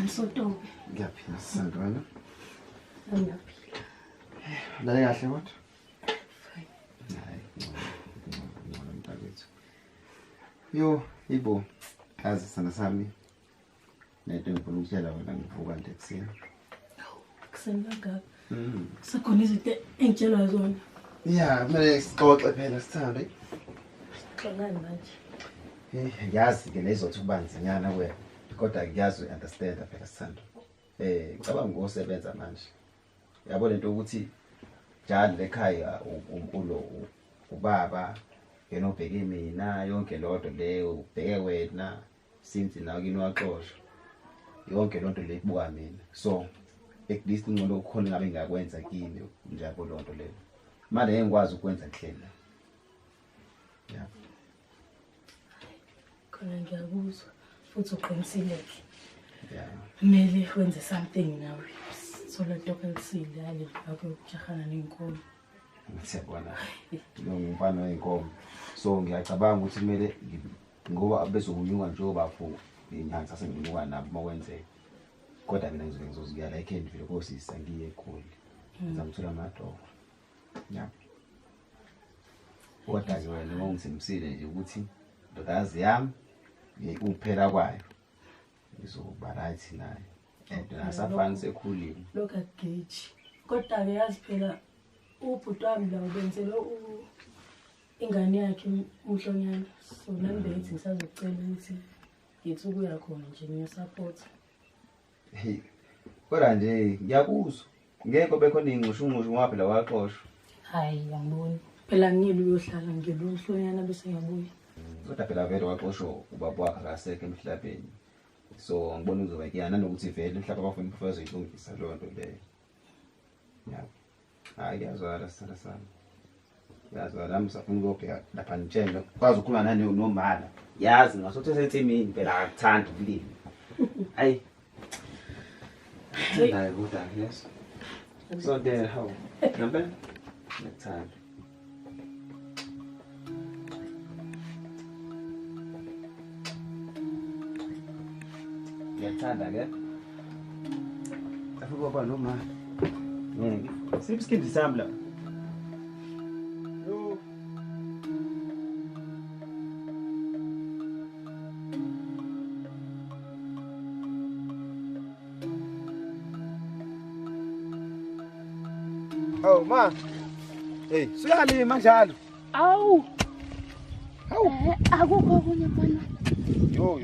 Sotobe. Ngiyaphila sisandwana. Ngiyaphila. Lale kahle kodwa? Fine. Hayi. Ngona mntakwethu. Yo, ibo. Kazi sana sami. Nento ngifuna ukutshela wena ngivuka nje ekseni. Kusena ngapi? Kusakhona izinto engitshelwa zona. Yeah, kumele sixoxe phela sithande. Xolani manje. Yazi ke lezothi ubanzinyana wena. Kodwa ngiyazi uunderstand phela sithando. Ngicabanga ngosebenza manje. Yabo lento ukuthi njalo lekhaya umpulo ubaba yena ubheke mina yonke lonto leyo ubheke wena since nawe kini waxoshwa. Yonke lonto le ibuka mina. So at least ngcono ukukhona ngabe ngiyakwenza kimi njalo lonto leyo. Manje engikwazi ukwenza kuhlela. Yeah. Khona ngiyakuzwa futhi uqinisileke. Yeah. Kumele wenze something nawe. Sola dokelisile yale yakho ukujahana nenkomo. Ngiyabona. Lo ngumfana wenkomo. So ngiyacabanga ukuthi kumele ngoba bezokunyuka njengoba fu inyanga sasenginyuka nabo mawenze. Kodwa mina ngizoziyala ekheni vile kosisa ngiye ekholi. Ngizamthola amadoko. Yeah. Kodwa ke wena ngongisemsile nje ukuthi ndokazi yami ukuphela kwayo. Ngizoba right naye. Nasafani sekhulile. Lokho akugeji. Kodwa ke yazi phela ubhuti wami la ubenzele ingane yakhe umhlonyana. So nami beyithi ngisazocela ukuthi ngithi ukuya khona nje ngiyosupport. Hey. Kodwa nje ngiyakuzwa. Ngeke bekhona inqushu ngapi la waxoshwa. Hayi yabona. Phela ngiyile uyohlala ngilo umhlonyana bese ngiyabuya. Kodwa phela vele waxoshwa ubaba wakhe akasekho emhlabeni. So ngibona uzoba kuyana nokuthi vele mhlawumbe abafuna umfowethu izilungisa lo nto leyo. Yeah. Hayi yazwala sithanda sami. Yazwala nami safuna ukubheka lapha ngitshela kwazi ukukhuluma nani nomala. Yazi ngasothi esensimini phela akuthanda ukulima. Hayi. Hayi kodwa yes. So there how. Number? Ngithanda. Ngiyatanda ke. Afuba baba noma. Sibiskindi sami la. Yo. Oh ma. Hey, suyalima njalo. Awu. Hawu. Akukho okunye mfana. Yo.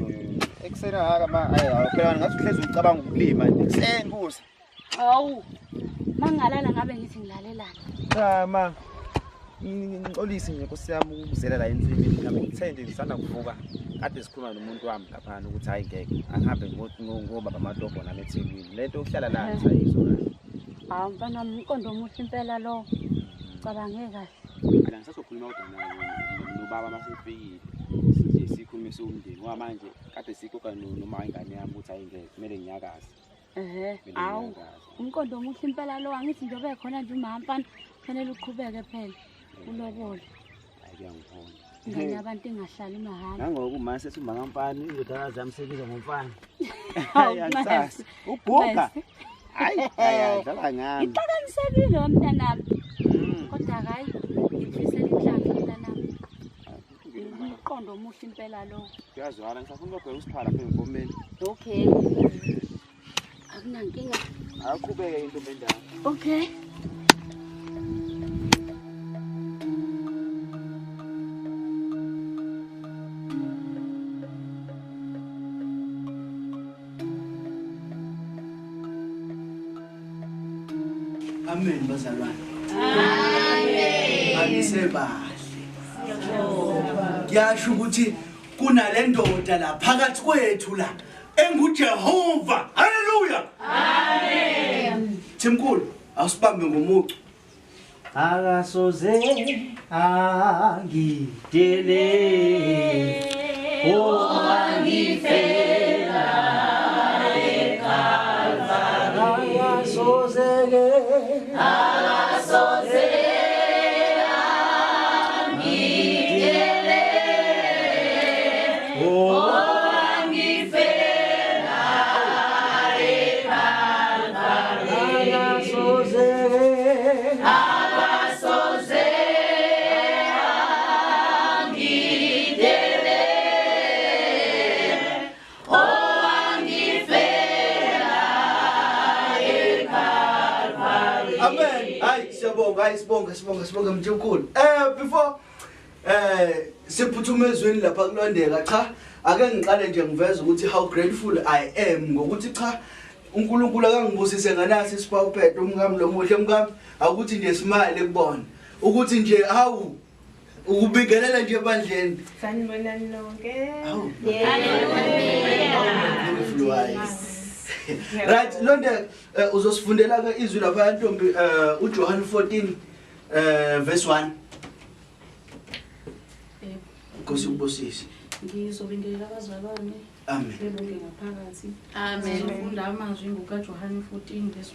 Eksena haka ma phela ngathi uhlezi ucabanga ukulima ekseni kusa. Awu. Mangalala ngabe ngithi ngilalelana. Cha ma. Ngixolisi nje Nkosi yami ukuzela la ensimini ngabe ngithe nje ngisanda kuvuka. Kade sikhuluma nomuntu wami lapha ukuthi hayi ngeke angihambe ngoba bamadogo nami eThekwini. Lento ukuhlala la ayizona. Hawu mfana umqondo omuhle impela lo. Cabange kahle. Ala ngisazokhuluma kodwa nawe nobaba masefikile. Sije sikhulumise umndeni ngoba manje kade sikoka noma ingane yami ukuthi ayingeke kumele ngiyakaze. Awu. Umqondo omuhle impela lo angithi nje bekhona nje umama mfana kufanele uqhubeke phela. Ulobole. Hayi ngiyangibona. Ngane abantu engahlali mahhala. Nangoku manje sethi umamfana indodakazi yami sebiza ngomfana. Hayi angisazi. Uguga. Hayi dlala ngami. Iqakanisekile womntanami. Kodwa hayi ngifisela inhlanhla mntanami. Umqondo omuhle impela lo. Uyazwala ngisafuna ukubheka usiphala phela ngomeni. Okay. Akunankinga. Aqhubeke into bendaba. Okay. Amen bazalwane. Amen. Anisebahle. Ngiyasho ukuthi kunale ndoda la phakathi kwethu la enguJehova. Haleluya. Amen. Thimkhulu, awusibambe ngomucu. Akasoze angidele angifela eKalvari akasoze angidele angifela Siyabonga sibonga mthemkhulu. Before siphuthume ezweni lapha kulondeka cha ake ngiqale nje ngiveza ukuthi how grateful I am ngokuthi cha uNkulunkulu akangibusise nganasi isipawuphethe umngami lo muhle mngami akuthi nje smile ekubona ukuthi nje hawu ukubingelela nje ebandleni sanibonani nonke right londe uzosifundela ke izwi lapha ntombi uJohn 14 verse 1 Nkosi ubusisi ngizobingelela abazalwane amen bebonke ngaphakathi Amen. sizofunda amazwi ngokaJohn 14 verse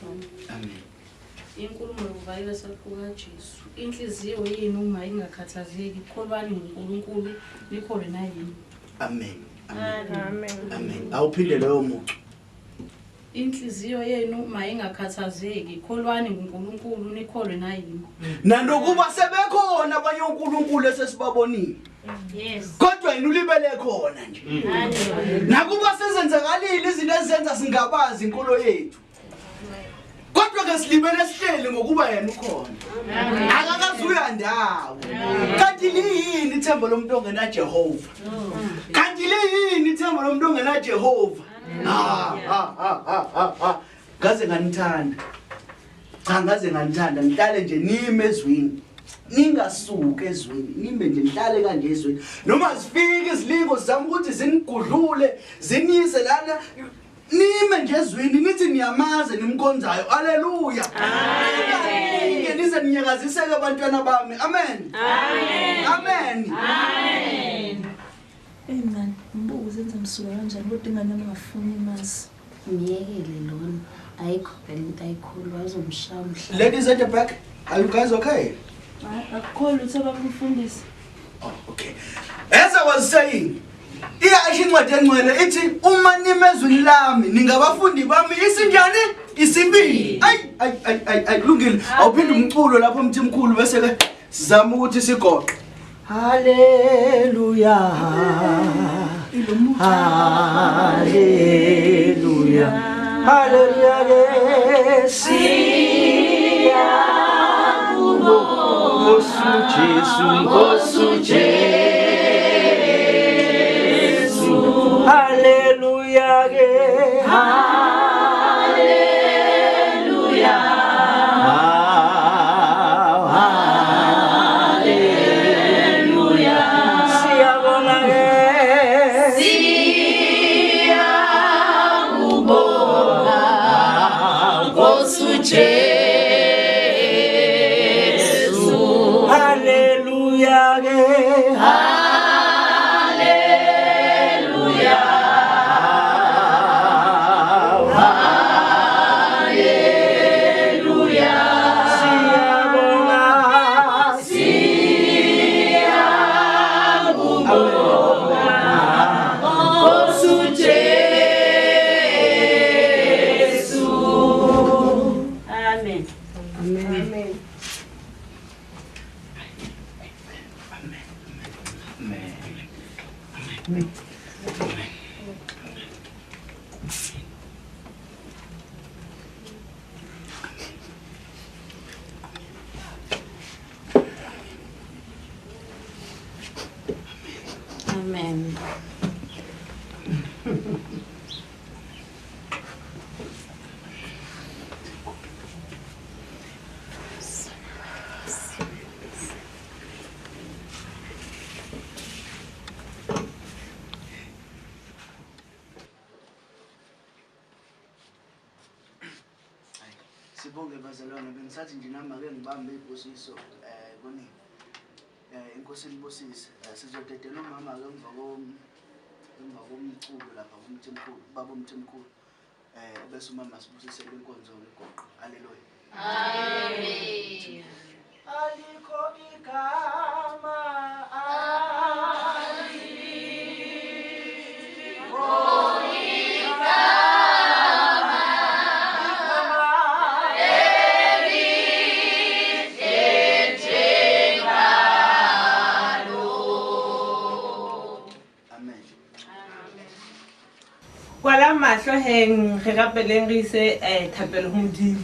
1 amen inkulumo yokuvayela sakuka Jesu inhliziyo yenu uma ingakhathazeki kholwani ngoNkulunkulu nikholwe nayini amen amen amen awuphinde leyo muntu inhliziyo yenu uma ingakhathazeki kholwani ngoNkulunkulu nikholwe nayini nanokuba sebekhona abanye uNkulunkulu esesibabonile Yes. kodwa yini ulibele khona nje nakuba sezenzakalile izinto ezenza singabazi inkolo yethu kodwa ke silibele sihleli ngokuba yena ukhona akakazuya ndawo kanti liyini ithemba lomuntu ongena Jehova kanti liyini ithemba lomuntu ongena Jehova ngaze nganithanda cha ngaze nganithanda ngihlale nje nime ezwini ningasuke ezweni nime nje ngihlale kanje ezweni noma sifike izilingo zami ukuthi zinigudlule zinise lana nime nje ezweni nithi niyamaze nimkhonzayo haleluya amen nize ninyakaziseke abantwana bami amen amen amen Amen. Mbuzo zenza msuka kanjani kodwa ingane amafuni imazi. Ngiyekele lona. Ayikho into ayikholwa azomshamhla. ladies at the back are you guys okay Akukholwa ukuthi abamfundisi. oh okay as I was saying iyasho incwadi engcwele ithi uma nimezwini lami ningabafundi bami isinjani isibili ay kulungile awuphinde umculo lapho mthimkhulu bese ke sizama ukuthi sigoqe Hallelujah. Hallelujah. Hallelujah. Gosu Jesu. Hallelujah. Amen. Sibonge bazalwane bengisathi nje nami ake ngibambe ibusiso kuni inkosi libusise sizodedela umama ke emva komculo lapha kumthimkhulu baba umthimkhulu bese umama sibusise lenkonzo ngegoqo haleluya amen alikho igama Kwala mahlo heng ge gape leng re ise thapelo ho modimo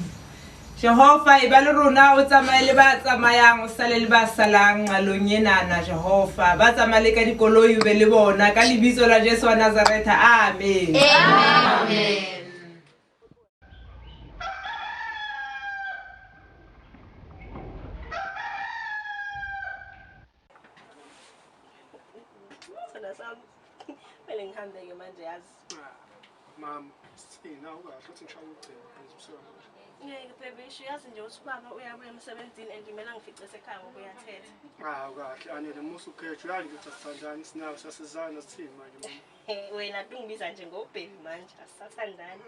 Jehova e ba le rona o tsamaye le ba tsamayang o sale le ba salang ngalong enana Jehova ba tsamale ka dikoloi o be le bona ka lebitso la Jesu wa Nazareth amen amen Mele ngihambe-ke manje yazi. Mama, sina ukahle uthi ngishaya ukugcina ngizobusela. Ngeke baby isho yazi nje ukuthi ubaba uyabuya emsebenzini and kumele ngifice esekhaya ngoba uyathetha. Kahle anele musu ukhetho yazi ukuthi asithandani sinawo sasizana sithini manje mama. Wena ungibizwa nje ngobhebi manje asisathandani.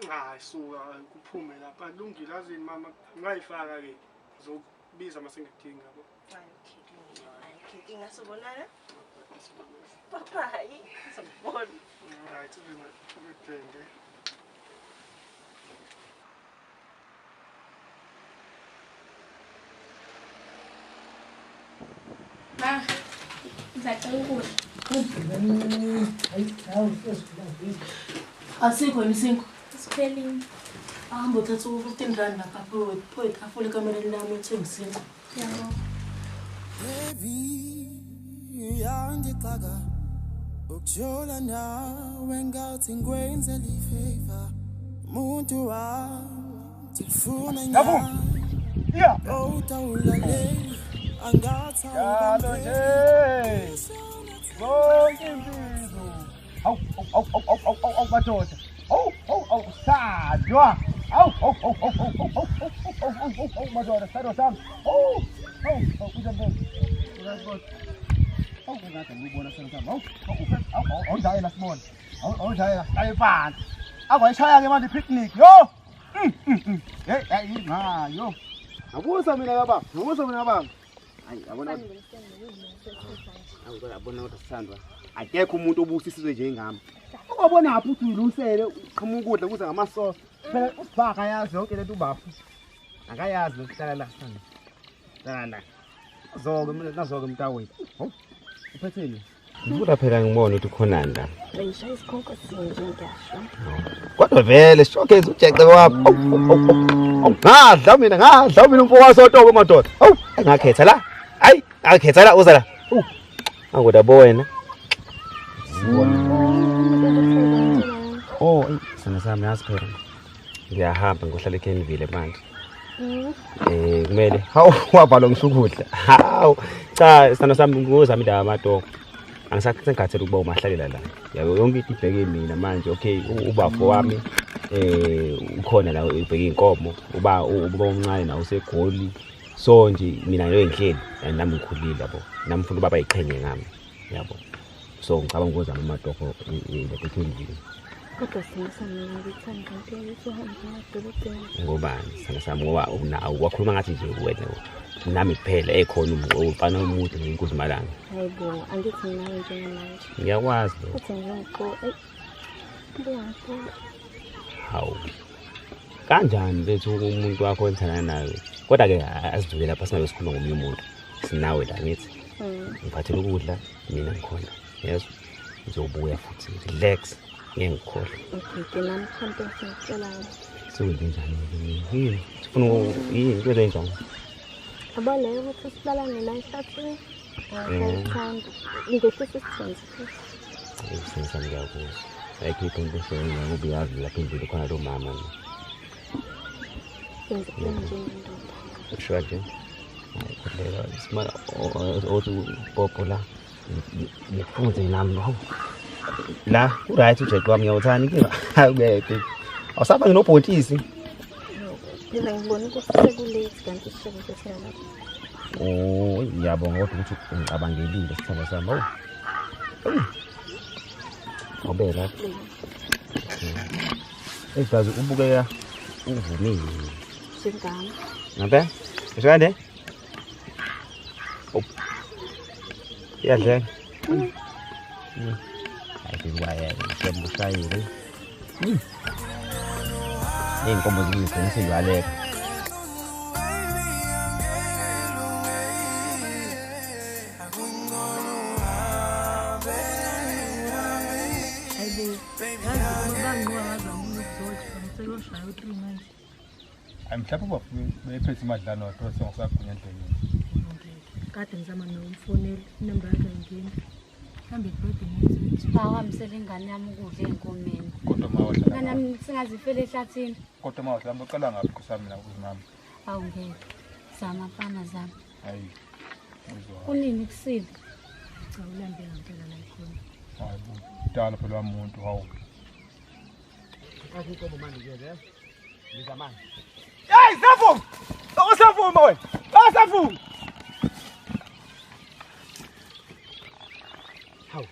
Suka kuphume lapha lungile azini mama ngayifaka ke ngizokubiza mase ngidinga yabo. Okay, ingasubonana. Bye. Sabona. Right, ngithenge. Ma, ngizaqala ukudla. Asikho nisinko. Siphelile. Ahamba uthatha u-15 rand lapha pho etafula ekamereni lami uthengisile. Yabo. Baby, yandixaka ukujola nawe ngathi ngwenzela ifavor umuntu wami ndifuna nyama utawulalela angathi yalo nje bonke impilo awu madoda awu sadwa awu madoda sadwa sami kuzembona ngakho ngibona sengisama awudlayela sibona awudlayela ayi phansi akwayishaya ke manje picnic yo hey yo akusa mina baba akusa mina baba hayi yabona awubona ukuthi sithandwa akekho umuntu obusisizwe njengami ungabona apho uthi ulusele uqhama ukudla kuze ngamasoso phela usibhaka yazi yonke lento ubafu akayazi lokuhlala la sithanda la zoke mina nazoke mntawethu uphetheni Ngibula phela ngibona ukuthi khonani la. Ngishaya isikhonko sinje ngasho. Kodwa vele showcase uJexe wapho. Ngadla mina umfowabo sotobo madoda. Awu ngakhetha la. Hayi, ngakhetha la uza la. Angudabo wena. Sana sami yazi phela. Ngiyahamba ngohlala eKenville manje. Kumele wavalwa ngisukudla. Hawu cha sana sami ngozami indaba amatoko. Angisakhathela ukuba umahlalela la. Yabo yonke into ibheke mina manje okay ubafo wami ukhona la ubheke inkomo uba omncane nawo usegoli so nje mina ngiyoyihleli nami ngikhulile yabo nami mfuna baba iqhenye ngami yabo so ngicabanga ngozama amatoko leKenville. Kodwa sami ngithanda ngempela ukuhamba emadolobheni. Ngobani sana sami ngoba wakhuluma ngathi nje wena nami kuphela ekhona umfana omude ngenkuzi malanga. Hayibo angithi nawe njengamanje. Ngiyakwazi lo. Uthi ngiqo hawu kanjani bethu umuntu wakho wenthana naye kodwa ke asidlule lapha singabe sikhuluma ngomunye umuntu sinawe la ngithi ngiphathele ukudla mina ngikhona yes ngizobuya futhi relax ngiyengikhohle. Okay ke nami mkhonto ngicela Siwenze njani yini sifuna yini into enjani abale ukuthi silalane la ehlathini ngithanda ngehlise isithunzi Senza ngiyakuzwa ayikhiphe into esenza ngoba uyazi lapha endlini khona lo mama Usho nje ayikhohlela isimala othi popo la ngifunze nami lo la uright uJexe wami ngiyawuthani ke akubeke awusaba nginobhontisi phela ngibona ukuthi sekulate kanti sishebe sesiyala ngiyabonga ukuthi ngicabangelile sithanda sami obela ezazi ubukeka uvumile singami ngabe ishade yadle ayikwaya sembushayile inkomo ziyisenisiwe aleka Mhlawumbe bephethe imadlana wathola sengisagunya endleleni. Kade ngizama nokumfonela inamba yakhe ngini. Mhlambe ibroding Bawamisele ingane yami ukudla enkomeni. Kodwa mawadla. Ingane yami singazifela ehlathini. Kodwa mawadla ngicela ngaphi kusami na kuzimama. Awu ngeke. Zama mfana zami. Hayi. Uzwa. Kunini kusile? Cha ulambe ngempela la ikhona. Hayi bo. Dala phela umuntu hawu. Akukho manje ke ngizamani. Hey, Safu! Usafuma wena. Safu! Hawu.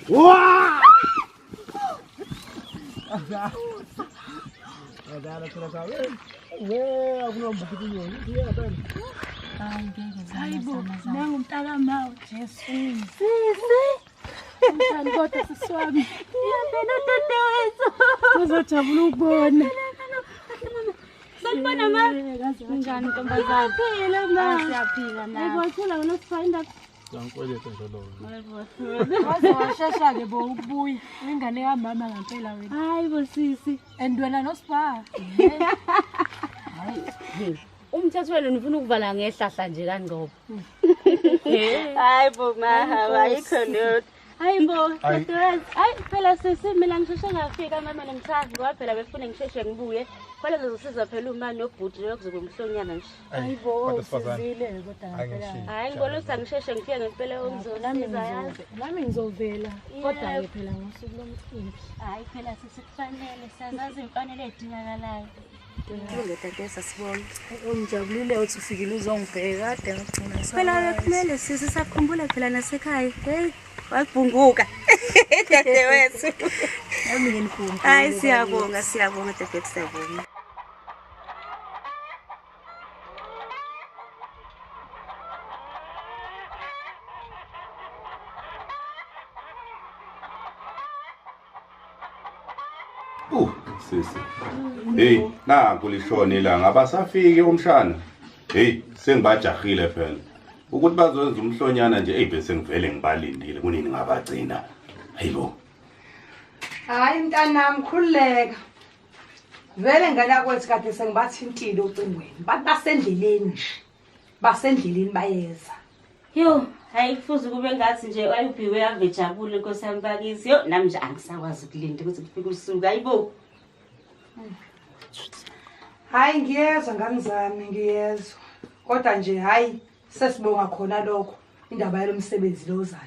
Wow! Ada sudah tahu. Wah, aku nak buku tu ni. Dia apa? Hayi bo, nangu mntaka mawo Jesu. Sisi. Mthandi kodwa siswami. Ngiyabona tete wethu. Uzojabula ukubona. Sanibona ma. Njani ntombazana? Siyaphila ma. Siyaphila na. Ayikwakhula ngoNosifinder. Sangikweleta njalo. Waze washasha-ke bo ukubuya ingane kamama ngempela wena. Hayi bo sisi. And wena noSpa. Umthetho wenu nifuna ukuvala ngehlahla nje kanqobo. Hayi bo ma, ayikho lutho. Hayi bo, hayi phela sisi mina ngisheshe ngafika mama nomthandi ngoba phela befuna ngisheshe ngibuye. Phela ngizosiza phela umani nobhuti lokuzobe umhlonyana nje. Hayi bo, sizile kodwa ngempela. Hayi ngibona ukuthi angisheshe ngifike ngempela ongizosiza yazi. Nami ngizovela kodwa-ke phela ngosuku lomcimbi. Hayi phela sisi kufanele sazazi imfanele edingakalayo. Ngiyadadesa sibonke. Ungijabulile uthi ufikile uzongibheka kade ngigcina Phela kumele sisi sakhumbula phela nasekhaya. Hey, wabhunguka. Dade wethu. Nami nginikhumbuka. Hayi siyabonga dade siyabonga. Sisi. Hey, nanku lishona ilanga abasafiki umshana. Hey, sengibajahile phela. Ukuthi bazowenza umhlonyana nje bese ngivele ngibalindile kunini ngabagcina. Hayibo. Hayi mntanami khululeka. Vele ngana kwethi kade sengibathintile ucingweni. Basendleleni nje. Basendleleni bayeza. Yo, hayi kufuze kube ngathi nje ayubhiwe yavejabule nkosami bakithi. Yo, nami nje angisakwazi ukulinda ukuthi kufike usuku. Hayibo. Hayi ngiyezwa ngamzami ngiyezwa. Kodwa nje hayi sesibonga khona lokho indaba yalomsebenzi lozayo.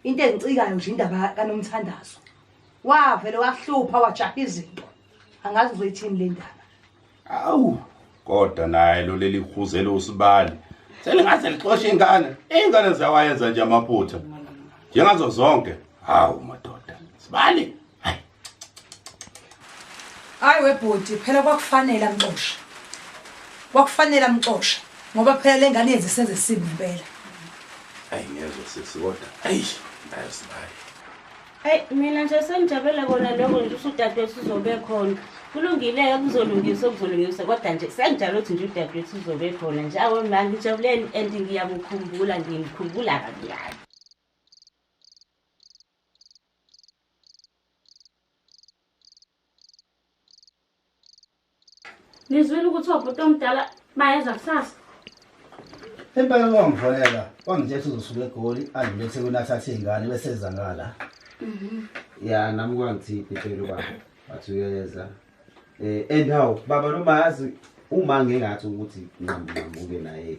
Into engicikayo nje indaba kaNomthandazo. Wavele wahlupha wajaha izinto. Angazi uzoyithini le ndaba. Awu, kodwa naye lo leli khuzelo usibali. Selingaze lixoshe ingane zawayenza nje amaphutha. Njengazo zonke. Hawu madoda. Sibali. Hayi webhodi phela kwakufanele amxoshe. Kwakufanele amxoshe ngoba phela lengane yenze senze sibi impela. Hayi ngezwe sisi kodwa. Hayi, ayisibayi. Hayi mina nje sengijabule kona lokho nje udadewethu uzobe khona. Kulungile kuzolungiswa kodwa nje sengjalo ukuthi nje udadewethu uzobe khona nje awu manje ngijabule and ngiyamkhumbula kabi. Nizwile ukuthi ubhuti omdala bayeza kusasa. Impela wangifonela, wangithetha uzosuka eGoli, angilethe kunathatha izingane bese ezangala. Ya nami kwangithi impilo baba. Bathi uyeza. Endawo baba noma yazi uma ngingathi ukuthi ngibuke naye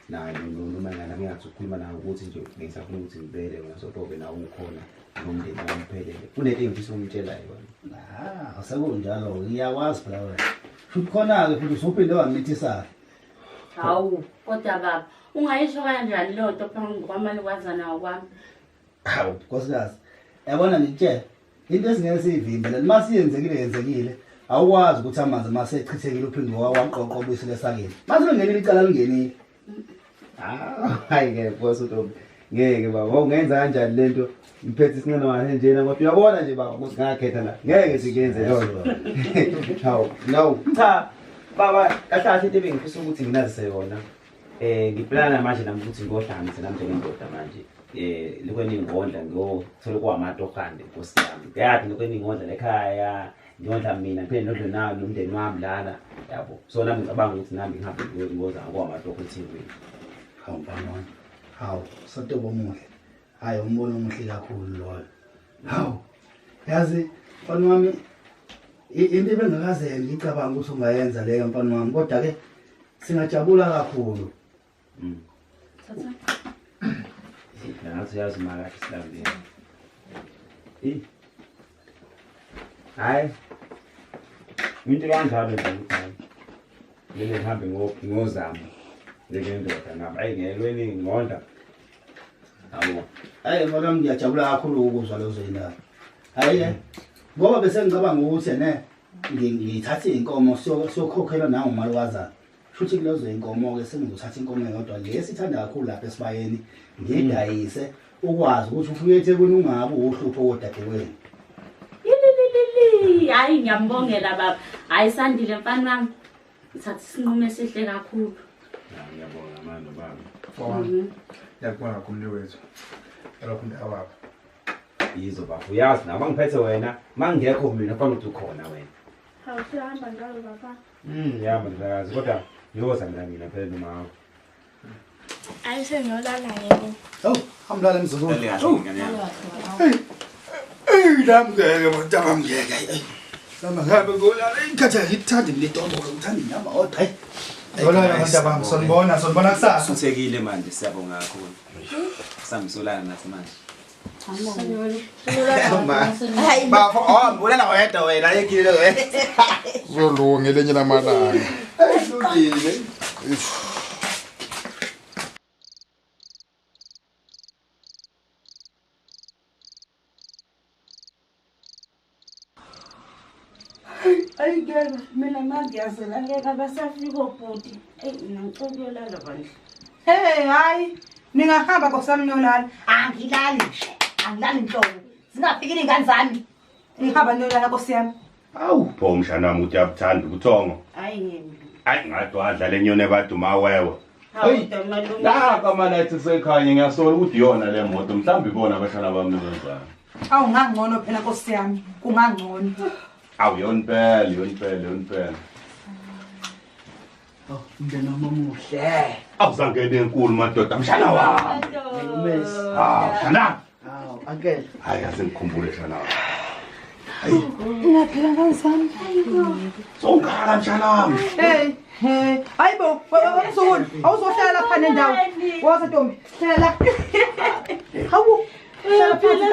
noma ngana ngingathi ukukhuluma nawe ukuthi nje ngisafuna ukuthi ngibele ngasotobe nawe ukhona nomndeni wami phelele. Kunento engifisa ukumtshela yona. Asekunjalo ngiyakwazi phela wena. Futhi khona ke futhi usuphinde wangithisa. Hawu, kodwa baba, ungayisho kanjani lo nto phambi kwamali kwazana kwami? Hawu, nkosikazi. Yabona ngitshela, into esingeke siyivimbele, noma siyenzekile awukwazi ukuthi amanzi mase echithekile uphinde waqoqa ubisi lesakeni mase ungenile icala lingenile hayi ke boss uNtombi ngeke baba ungenza kanjani lento ngiphethe isinqeno wani njena ngoba uyabona nje baba ukuthi ngakhetha la ngeke sikenze lolo hawu no cha baba kahle into ebengifisa ukuthi nginazise yona ngiplana manje nami ukuthi ngohlanganise nami njengendoda manje likweni ngondla ngiyothola kwamatokhande Nkosi yami yathi likweni ngondla lekhaya ngiyondla mina phela nodlo nawo nomndeni wami lana yabo so nami ngicabanga ukuthi nami ngihambe ngoza kwamatokhwe TV hawu mfana hawu Sotobo omuhle hayi umbono omuhle kakhulu loyo hawu yazi mfana wami into ebengakaze ngicabanga ukuthi ungayenza leyo mfana wami kodwa ke singajabula kakhulu Nansi yazi mara Islambi. Hayi. Into kanjalo nje ukuthi lele hambe ngozama. Njengendoda nami ayingelweni ngondla. Hawo. Hayi mara ngiyajabula kakhulu ukuzwa lezo indaba. Hayi ngoba bese ngicabanga ukuthi ngithathe inkomo siyokhokhela nawo umalukazana. Futhi kulezo inkomo ke sengizothatha inkomo eyodwa lesithanda kakhulu lapha esibayeni ngidayise ukwazi ukuthi ufike eThekwini ungabe uhlupho kodadewenu. Hayi ngiyambongela baba. Hayi sandile mfana wami. Ngithatha isinqumo esihle kakhulu. Ngiyabonga manje baba. Ngiyabonga kumli wethu. Lokho ndawaba. Yizo baba uyazi na mangiphethe wena mangekho mina fanele ukuthi ukhona wena. Hawu sihamba ngalo baba. Yama ndakazi kodwa yoza mina phela noma Ayisengiyolala yebo. Oh, hamlala emzukulu. Damngeke mntaba mngeke. Lama ngabe ngolala ikhatha ngithanda letombo ngithanda inyama odwa hayi. Ngolala mntaba sonibona kusasa. Suthekile manje siyabonga kakhulu. Samsolana nathi manje. Hayi bafo mbulana wedwa wena yekile wena. Uzolunga elenye lamalanga. Ayilungile. Ayigena mina ngiyazela ngeke abasafika obhuti. Mina ngicokuyolala bandla. Hey hayi ningahamba Nkosami niyolala. Angilali nje. Angilali inhloko. Zingafikile ingane zami. Ngihamba niyolala Nkosi yami. Awu pho mshana wami uthi yabuthanda ubuthongo. Hayi ngemi. Hayi ngathi wadla lenyone baduma wewe. Hayi Naka manathi sekhanya ngiyasola ukuthi yona le moto mhlambi ibona abashana bami lezana. Awu ngangcono phela Nkosi yami. Kungangcono. Awu yonpela. Oh, mntana omuhle. Awuzangene enkulu madoda mshana wami. Shana. Hawu, uncle. Hayi asengikhumbule shana wami. Ngaphela ngazami. Songaka mshana wami. Hey, hayibo, wawusukuni. Awuzohlala lapha nendawo. Woza Ntombi, hlala. Hawu. Ngiyaphila.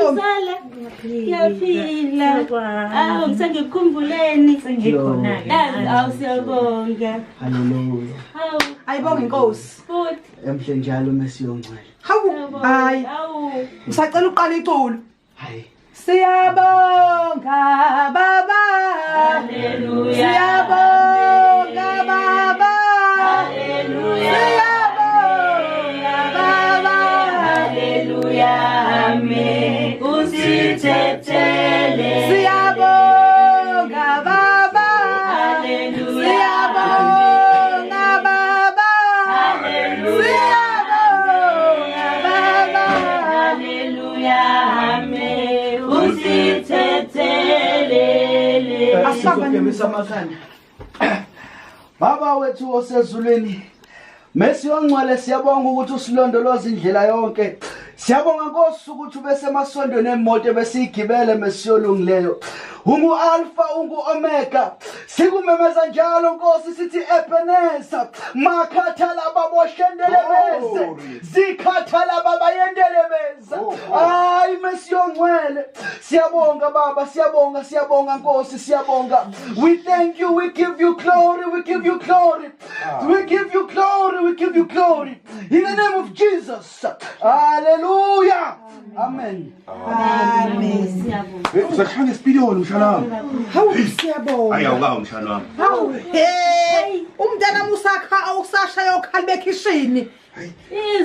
Awu ngisengikhumbuleni sengikhona ke. Awu siyabonga. Haleluya. Hawu ayibonga inkosi. Futhi emhle njalo mesiyongcwele. Hawu, hayi. Awu. Ngisacela uqala iculo. Hayi. Siyabonga baba. Haleluya. Siyabonga baba. Haleluya. Siyabonga baba. Haleluya. Amen. Usithethele. Siyabonga baba. Haleluya. Siyabonga baba. Haleluya. Siyabonga baba. Haleluya. Amen. Usithethele. Asizokemisa amakhanda. Baba wethu osezulwini. Mesiyongcwele siyabonga ukuthi usilondoloza indlela yonke. Siyabonga Nkosi ukuthi ubesemasondweni emoto besigibele mesiyolungileyo. Ungu Alpha ungu Omega. Sikumemeza njalo Nkosi sithi Ebenezer. Makhathala baboshendelebeze. Zikhathala babayendelebeza. Hayi mesiyongcwele. Siyabonga baba, siyabonga Nkosi, siyabonga. We thank you, we give you glory, we give you glory. We give you glory, we give you glory. In the name of Jesus. Hallelujah. Hallelujah. Amen. Amen. Hey, usashaya ngesipiliyoni mshana wami. Hawu siyabonga. Hayi awukawo mshana wami. Hawu hey umntana musakha awusashaya okhali bekhishini.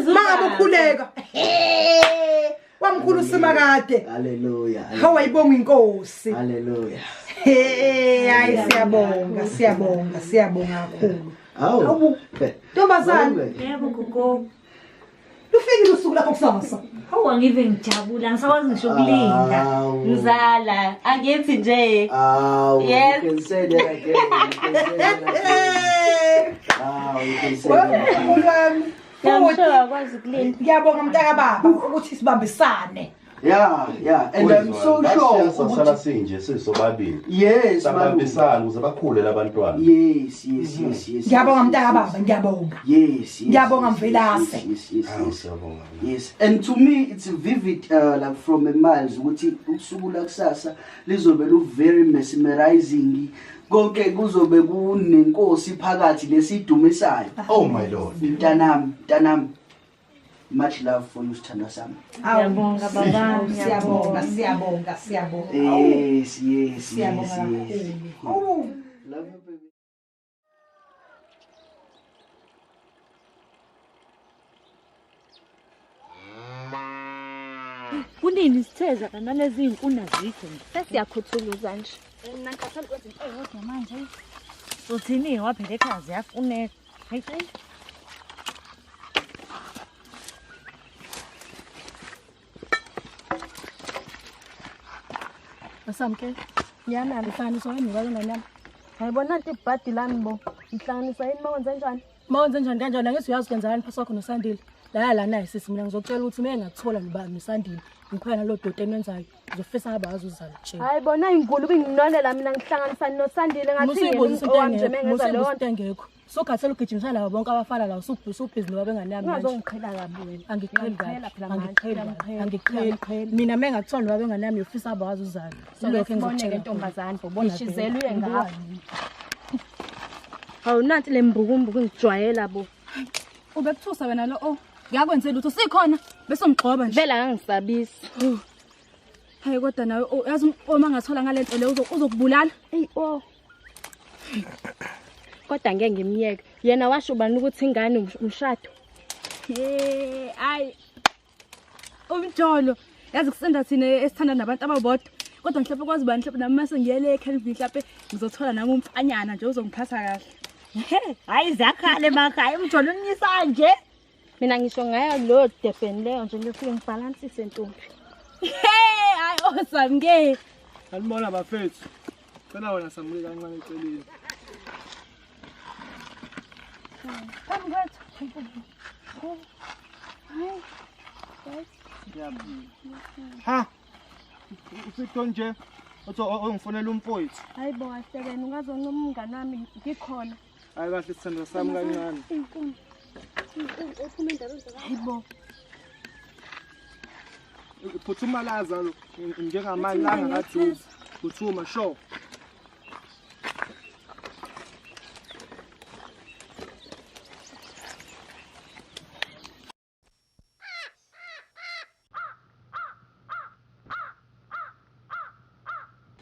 Mama ukhuleka. Wamkhulu simakade. Hallelujah. Hawu ayibonga inkosi. Hallelujah. Hey hayi siyabonga kakhulu. Hawu. Ntombazane. Yebo gogo. Lufikile usuku lakho kusasa. Hawu angive ngijabula ngisakwazi ngisho ukulinda. Mzala angithi nje. You can say that again. You can say that. Ngiyamshoya kwazi ukulinda. Ngiyabonga mntaka baba ukuthi sibambisane. Yeah. And I'm so sure Sasala sinje sisobabili. Yes, sabambisana ukuze bakhule labantwana. Yes. Ngiyabonga mntaka baba, ngiyabonga. Yes. Ngiyabonga mvelase. Yes. And to me it's vivid like from a miles ukuthi usuku lakusasa lizobe lu very mesmerizing. Konke kuzobe kunenkosi phakathi lesidumisayo. Oh my Lord. Mntanami. Much love for you, Sithandwa sami. Ngiyabonga baba, Siyabonga. Yes. Oh. Love you, baby. Kunini sitheza kana lezi inkuna zikho sesiyakhuthuza nje. Mina ngikhathele ukuthi eyodwa manje. Sothini waphela ekhaya ziyafuneka. Hayi. Basamke. Yana ngihlanganisa wena ngibona nami. Hayibona into ibhadi lami bo. Ngihlanganisa yini mawenze kanjani? Mawenze njani kanjani angithi uyazi kwenzani phakathi kwakho noSandile. La naye sisi mina ngizokutshela ukuthi uma engathola nobani noSandile. Ngikhona lo dodo enenzayo. Ngizofisa ngabazi uzala tshela. Hayibona ingulube inginonela mina ngihlanganisa noSandile ngathi ngiyenzalo ngekho. So khathela ugijimisana nabo bonke abafana la usubhizi noba bengane yami manje. Ungazogiqhela kabi wena. Angiqheli. Mina mengathola noba bengane yami yofisa abazi uzala. Silokho engizokutshela ntombazane ubona ishizela uye ngapha. Hawu nanti lembukumbuku ngijwayela bo. Ubekuthusa wena lo ngiyakwenzela ukuthi sikhona bese umgxoba nje. Vela ngangisabisi. Hayi kodwa nawe yazi uma ngathola ngalento le uzokubulala. Ey kodwa ngeke ngimyeke. Yena washo bani ukuthi ingane umshado? Hayi. Umjolo yazi kusenda thina esithanda nabantu ababodwa. Kodwa mhlawumbe kwazi bani mhlawumbe nami mase ngiyele eKelvin mhlawumbe ngizothola nami umfanyana nje uzongiphatha kahle. Hayi zakhale makhaya umjolo unyisa nje. Mina ngisho ngaya lo Durban leyo nje ngifike ngibalansise ntombi. Hayi osamke. Alibona bafethu. Cela wena samuke kancane eceleni. Ha. Usitho nje. Ongifonela umfowethu. Hayibo ahlekene ungazona umngane wami ngikhona. Hayi kahle Sithandwa sami kancane. Hayibo. Phuthuma laza lo njengamalanga kaJuzi. Phuthuma sho.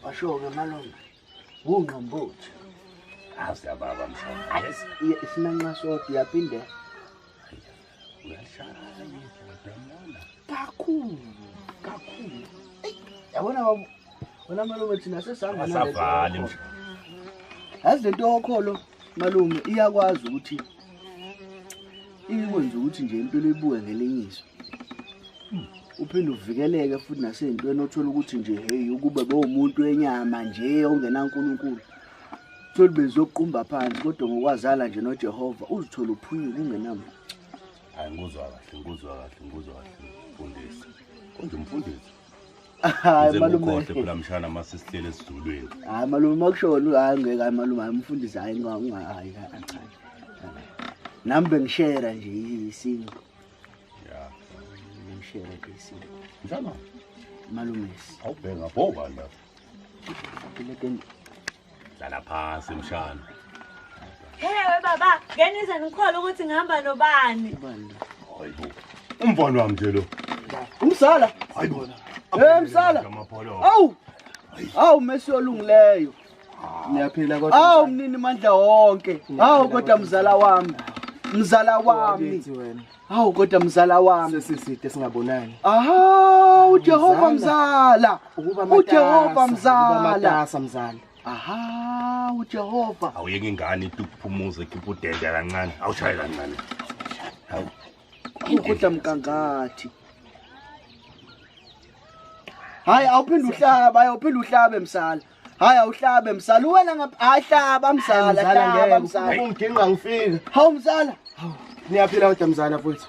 Washo-ke malume. Ungqombutho. Siyababa mshana. Isinanxa sodwa yaphinde. Uyashaya Kakhulu. Yabona baba. Wona malume thina sesihamba Asavali mshana. Yazi lento yokholo malume iyakwazi ukuthi ikwenza ukuthi nje impilo ibuke ngelinyiso. Uphinde uvikeleke futhi nasentweni othola ukuthi nje hey ukube bewumuntu wenyama nje ongenaNkulunkulu. Thola bezoqumba phansi kodwa ngokwazala nje noJehova uzithola uphuyile ungenami. Hayi ngizwa kahle. Mfundisi. Konje mfundisi. Hayi malume. Ukhohle phela mshana mase sihlele esizulweni. Hayi malume makushona hayi ngeke hayi malume ayimfundisi hayi hayi cha. Nami bengishare nje isinto. Yeah. Ngishare nje isinto. Njalo malume. Awubheka boba la. Ileke Dlala phansi mshana. Hey baba, ngenisa ngikhola ukuthi ngihamba nobani. Hayibo. Umfana wami nje lo. Umsala. Msala. Awu mesiyolungileyo. Niyaphila kodwa. Awu mnini mandla wonke. Awu kodwa mzala wami. Mzala wami. Hawu kodwa mzala wami. Sesiside singabonani. Aha, uJehova mzala. uJehova mzala. Matasa mzala. Aha, uJehova. Awuyeke ingane itukuphumuza ikhipha udenda kancane. Awushaye kancane. Hawu. Ukudla mkangathi. Hayi awuphinde uhlabe msala. Hayi awuhlabe msala. Wena ngapha ahlaba msala, hlaba msala. Unginga ngifika. Hawu msala. Niyaphila kodwa mzala futhi.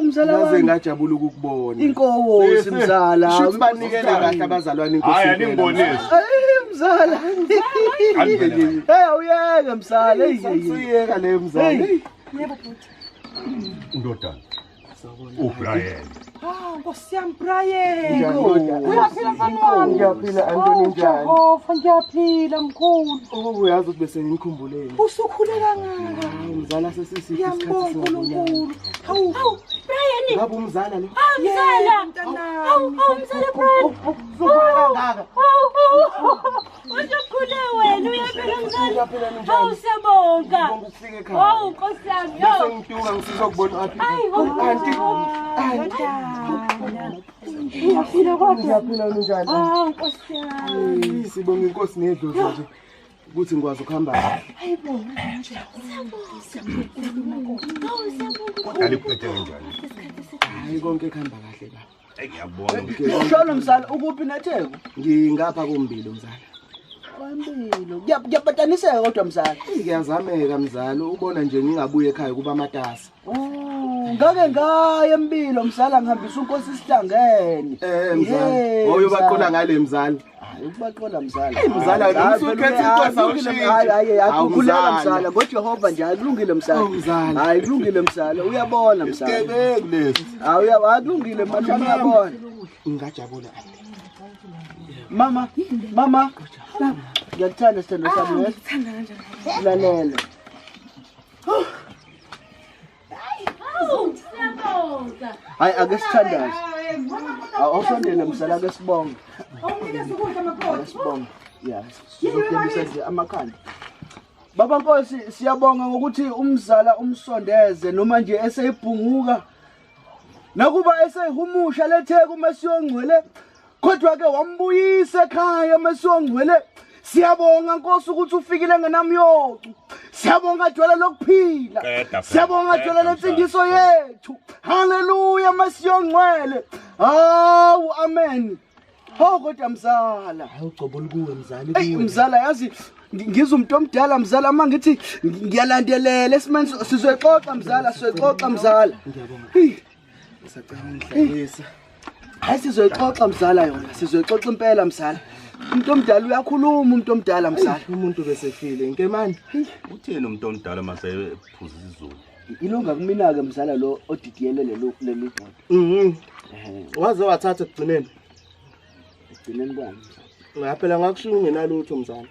Mzala wami. Naze ngajabula ukukubona. Inkosi mzala. Shuthi banikela kahle abazalwane inkosi. Hayi aningibonisi. Mzala. Hey awuyeke msala. Uyeka le mzala. Yebo bhuti. Ndodana. uBrian. Nkosi yami Brian. Uyaphila mfana wami? Ngiyaphila Antoni njani? Ngiyaphila mkhulu. Uyazi ukuthi bese ngikhumbuleni. Usukhule kangaka. Umzala sesisithi isikhathi singabonani. Hawu Brian. Ngabe umzala lo? Mzala. Mzala Brian. Usukhule kangaka. Usukhule wena uyaphila mzala. Hawu siyabonga. Ufike ekhaya. Hawu Nkosi yami. Bese ngituka ngisizokubona aphi. Uyaphila kodwa. Ngiyaphila njani? Nkosi yami. Sibonga inkosi nedlozi nje ukuthi ngikwazi ukuhamba. Hayibo. Kodwa kuphethe kanjani? Hayi konke kuhamba kahle baba. Ngiyabona. Sholo mzala ukuphi naTheku? Ngingapha kombilo mzala. Kwambilo. Ngiyabataniseka kodwa mzala. Ngiyazameka mzala ubona nje ngingabuye ekhaya kuba amatasa. Ngake ngaye empilo mzala ngihambisa uNkosi isihlangene. Mzala. Oyobaqola ngale mzala. Ukubaqola mzala. Mzala usukhethe inkosi awushintshe. Hayi akukhuleka mzala ngoJehova nje akulungile mzala. Hayi kulungile mzala uyabona mzala. Isikebeki lesi. Akulungile manje uyabona. Ngajabula. Mama. Ngiyakuthanda sithando sami. Ngithanda kanjani? Lalela. Hayi ake sithandaze. Awusondele mzala ake sibonge. Awunikeza ukudla amaphotho. Sibonge. Yeah. Sizokudembisa nje amakhanda. Baba Nkosi siyabonga ngokuthi umzala umsondeze noma nje eseyibhunguka. Nakuba eseyihumusha leTheku mesiyongcwele kodwa ke wambuyisa ekhaya mesiyongcwele. Siyabonga Nkosi ukuthi ufikile ngenamyocu. Siyabonga dwala lokuphila. Siyabonga dwala lensindiso yethu. Haleluya masiyongcwele. Hawu amen. Hawu kodwa mzala. Awugcobula kuwe mzala. Hey mzala yazi ngizwe umuntu omdala mzala mangithi ngiyalandelela esimeni sizoxoxa mzala sizoxoxa mzala. Ngiyabonga. Ngisacela ngidlalisa. Hayi sizoxoxa mzala yona sizoxoxa impela mzala. Umuntu omdala uyakhuluma umuntu omdala mzala. Umuntu besefile inkemani. Uthini umuntu omdala mase ephuza izulu? Ilunga kumina ke mzala lo odidiyele leli Waze wathatha ekugcineni. Ekugcineni kwami. Ngaphela ngakushiya ungenalutho mzala.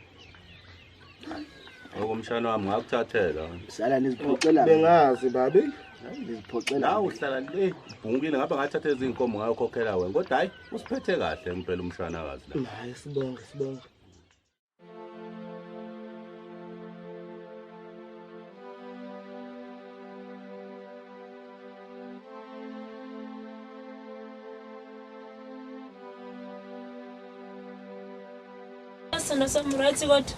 Okomshana wami ngakuthathela. Mzala niziphoxela. Bengazi babe. Niziphoxela. La uhlala le bhungile ngapha ngathatha izinkomo ngayokhokhela wena kodwa hayi usiphethe kahle impela umshanakazi la. Hayi sibonge. Sona samright kodwa.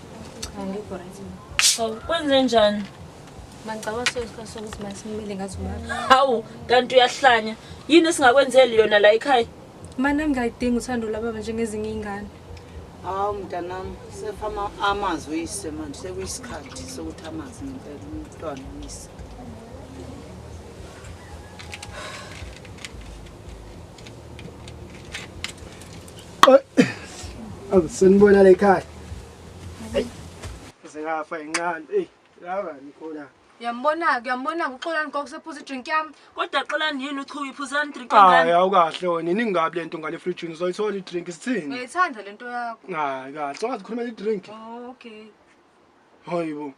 Angikho right. Hawu kwenze njani? Mangicabanga sosikhathi sokuthi masimile ngathi umama. Hawu kanti uyahlanya. Yini esingakwenzeli yona la ekhaya? Mana ngiyidinga uthando lababa njengezinye izingane. Hawu mntanami sefama amazwi uyise manje sekuyisikhathi sokuthi amazi ngempela umntwana uyise. Senibona la ekhaya. Singafa incane. Laba nikhona. Uyambona uxolani ngokusephuza idrink yami. Kodwa xolani yini uchu uyiphuza drink Hayi awukahle wena iningabi lento ngale fridge uzoyithola idrink isithini. Ngiyithanda lento yakho. Hayi kahle songathi khuluma idrink. Oh okay. Hayibo.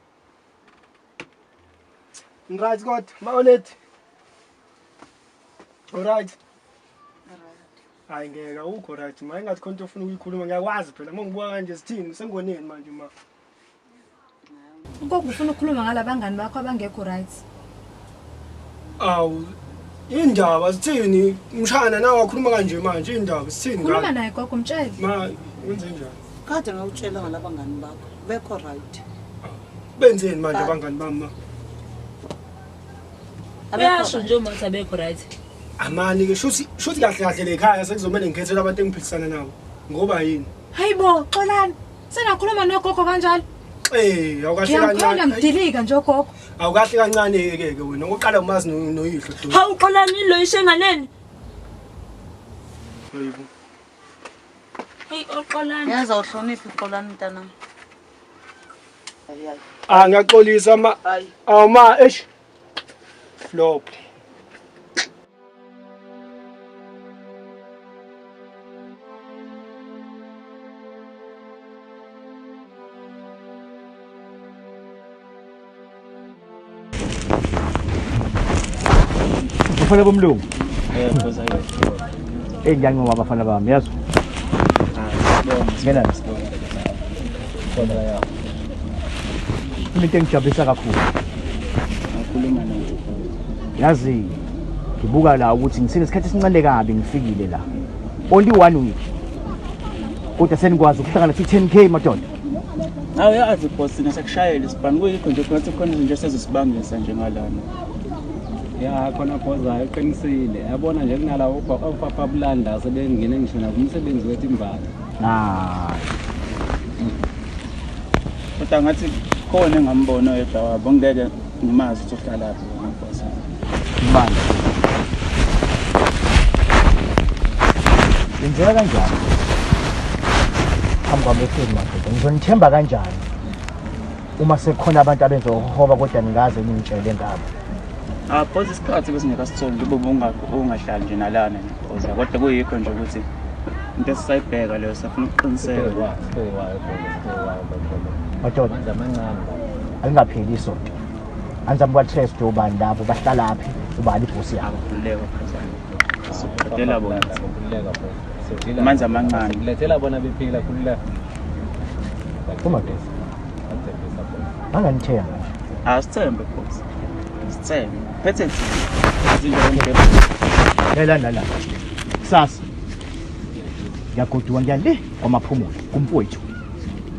Right God, mawulethi. Alright. Hayi ngeke awukho right ma engathi khona into ofuna ukuyikhuluma ngiyakwazi phela uma ngibuka kanje sithini sengoneni manje ma. Ugogo ufuna ukukhuluma ngalabangani bakho abangekho right. Awu indaba sithini umshana nawe wakhuluma kanje manje indaba sithini ngalo. Khuluma naye gogo mtshele. Ma wenze njani? Kade ngawutshela ngalabangani bakho bekho right. Benzeni manje abangani bami ma? Uyasho nje uma uthi abekho right. Amani ke shuthi kahle kahle lekhaya sekuzomela ngikhethela abantu engiphilisana nabo. Ngoba yini? Hayibo, xolani. Senakhuluma nogogo kanjalo? Awukahle kancane. Ngiyamthanda ngidilika nje gogo. Awukahle kancane ke wena oqala umazi noyihlo. Hawu xolani lo ishenganeni. Hayibo. Hey oxolani. Yaza uhloniphe xolani mntanami. Ngiyaxolisa ma. Awuma flop. Bafana bomlungu. Ngiyani ngoba bafana bami yazi. Ngena. Kodwa ya. Into engijabulisa kakhulu. Akhuluma nawe. Yazi ngibuka la ukuthi ngisenesikhathi esincane kabi ngifikile la. Only 1 week. Kodwa senikwazi ukuhlangana 10k madoda. Awu yazi boss nesekushayela isibhani kuyikho nje ngathi khona izinto sezisibangisa nje ngalana. Ya khona phozayo eqinisile yabona nje kunala upapa bulanda sebengene ngisho nakumsebenzi wethu imbali kodwa ngathi khona engambona yedwa wabo ngeke ngimazi ukuthi uhlala lapho ngaphosa imali yenzeka kanjani hamba ngefeni madoda ngizonithemba kanjani uma sekukhona abantu abenza uhoba kodwa ningaze ningitshele ngabo phoza isikhathi besingeka sithole ube ungahlali nje nalana phoza kodwa kuyikho nje ukuthi into esisayibheka leyo safuna ukuqiniseka madoda amancane alingapheli isonto anza mkwatest ubani lapho bahlalaphi ubani ibhosi yabo kuleka phoza sibhedela bona kuleka phoza manje amancane kulethela bona bephila kuleka umadoda anganithemba asithembe phoza sithembe phethe la sasa ngiyagoduka ngiyale kwamaphumulo kumfowethu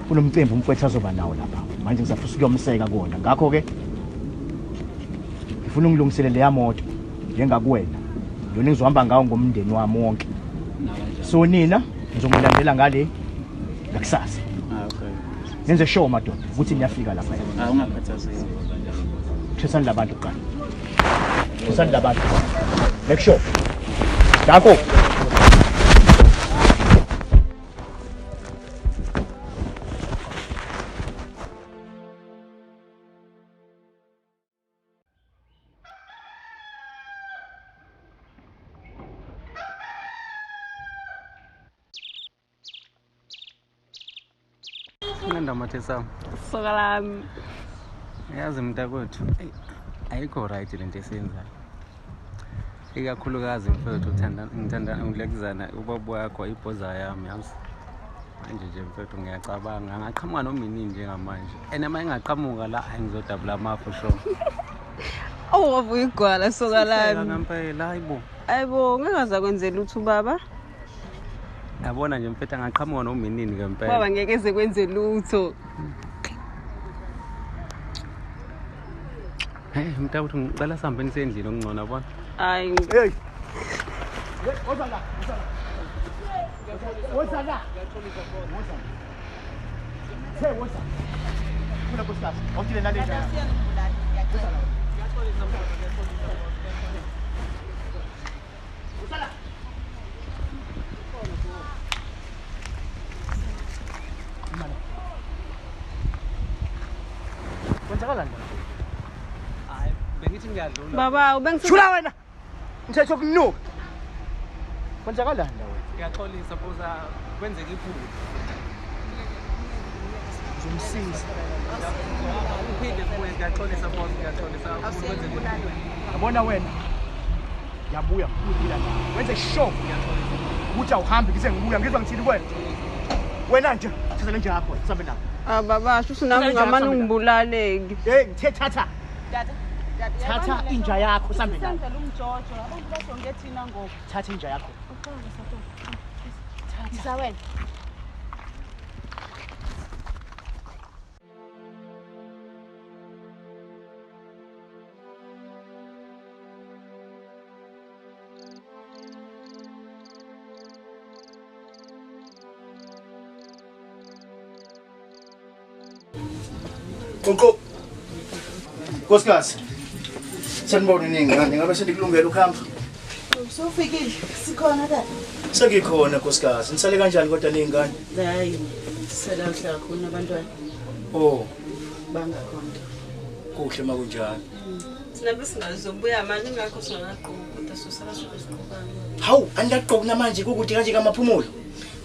kunomcimbi umfowethu azoba nawo lapha manje ngisafuna ukuyomseka kona ngakho ke ngifuna ungilungisele leya moto njengakuwena yona ngizohamba ngawo ngomndeni wami wonke so nina ngizokulandela ngale ngakusasa nenze show madoda ukuthi niyafika lapha ungakhathazeki Tristan labantu kuqala. Tristan labantu. Make sure. Dako. Nanda mathesa. Sokalami. Yazi mntakwethu ayikho right lento esiyenzayo. Ikakhulukazi mfowethu ngithanda ukulekuzana ubaba wakho ibhoza yami yazi. Manje nje mfowethu ngiyacabanga ngaqhamuka nomini njengamanje. Enema engaqhamuka la ngizodabula amafu sho. Wavuka igwala sokalami. Ngempela hayibo. Ayibo ngeke kwenzela uthu baba. Yabona nje mfethu ngaqhamuka nomini ngempela. Baba ngeke eze kwenze lutho. Hey mntakwethu ngicela sihambe nisendlini okungcona yabona. Hayi. Hey. Wozala. Hey, what's up? Kuna kusasa. Okile nale njana. Wozala. Kwenzakala njani? Hayi, bengithi ngiyadlula. Baba, ubengithe Shula wena. Ngithethe ukunuka. Kwenzakala njani wena? Ngiyaxolisa phoza kwenzeka iphutha. Umsiza. Uphinde kuwe ngiyaxolisa phoza ngiyaxolisa kwenzeka iphutha. Yabona wena. Yabuya ukuphila nawe. Wenze show. ukuthi awuhambi ngise ngibuya ngizwa ngithini kuwena. Wena nje thatha le nje yakho sambe nayo. Baba shuthi nami ngamane ungibulaleki. Hey ngithe thatha. Thatha inja yakho sambe nayo. Sandla umjojo abantu basonke thina ngoba. Thatha inja yakho. Thatha wena. Konko. Nkosikazi. Sanibona ningane ngabe sendikulungela ukuhamba. Sofikile sikhona la. Sengikhona nkosikazi. Nisale kanjani kodwa ningane? Hayi. Sela uhlala khona abantwana. Oh, Bangakhona. kuhle makunjani. Sinabe singazobuya manje ngakho singaqoqa kodwa sosala sokusiqhubana. Hawu, andaqoqa namanje ukuthi kanje kamaphumulo.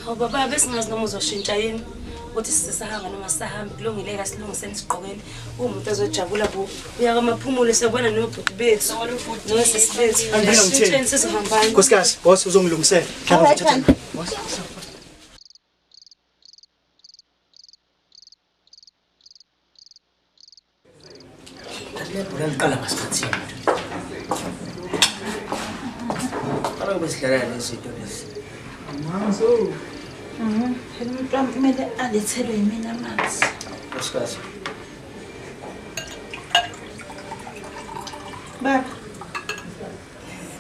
Hawu baba besingazi noma uzoshintsha yini. Uthi sisahanga noma sisahambe kulungile kasilungiseni siqokeni umuntu ezojabula bo uya kwamaphumulo sebona nobhuti bethu nosisi bethu Angina ngithini sesihambani nkosikazi boss uzongilungisela hlala uthatha boss lebhola liqala ngasikhathini ara besidlala lezinto lezi Manzo phela umuntu kumele alethelwe yimina amanzi. nkosikazi Baba.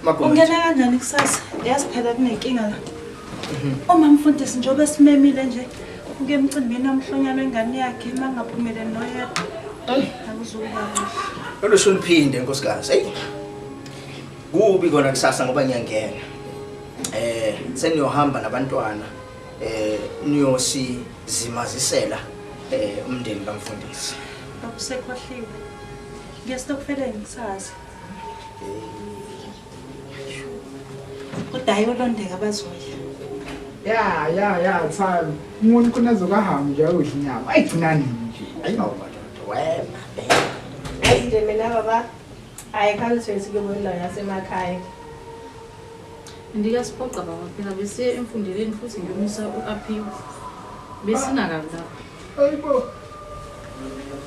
Makhona. Ungena kanjani kusasa? Yazi phela kunenkinga la. Uma mfundisi njobe simemile nje uke emcimbini namhlonyana wengane yakhe mangaphumeleli noyedwa. Akuzuka kuhle. Lo shoniphinde nkosikazi. Hey. Kubi kona kusasa ngoba ngiyangena. Seniyohamba nabantwana niyosizimazisela umndeni kamfundisi. Akusekhohliwe. Ngiyastokufele ngisazi. Kodwa ayolondeka bazoya. Ya, Thami. Umuntu kunazokahambi nje ayodla inyama. Ayigcinani nje. Ayingabantu wema. Yazi nje mina baba ayikhalithwe sikubona yasemakhaya. Ndikasipoqa baba phela bese emfundeleni futhi ngiyomisa uAphiwe. Besinaka lapha. Hayibo.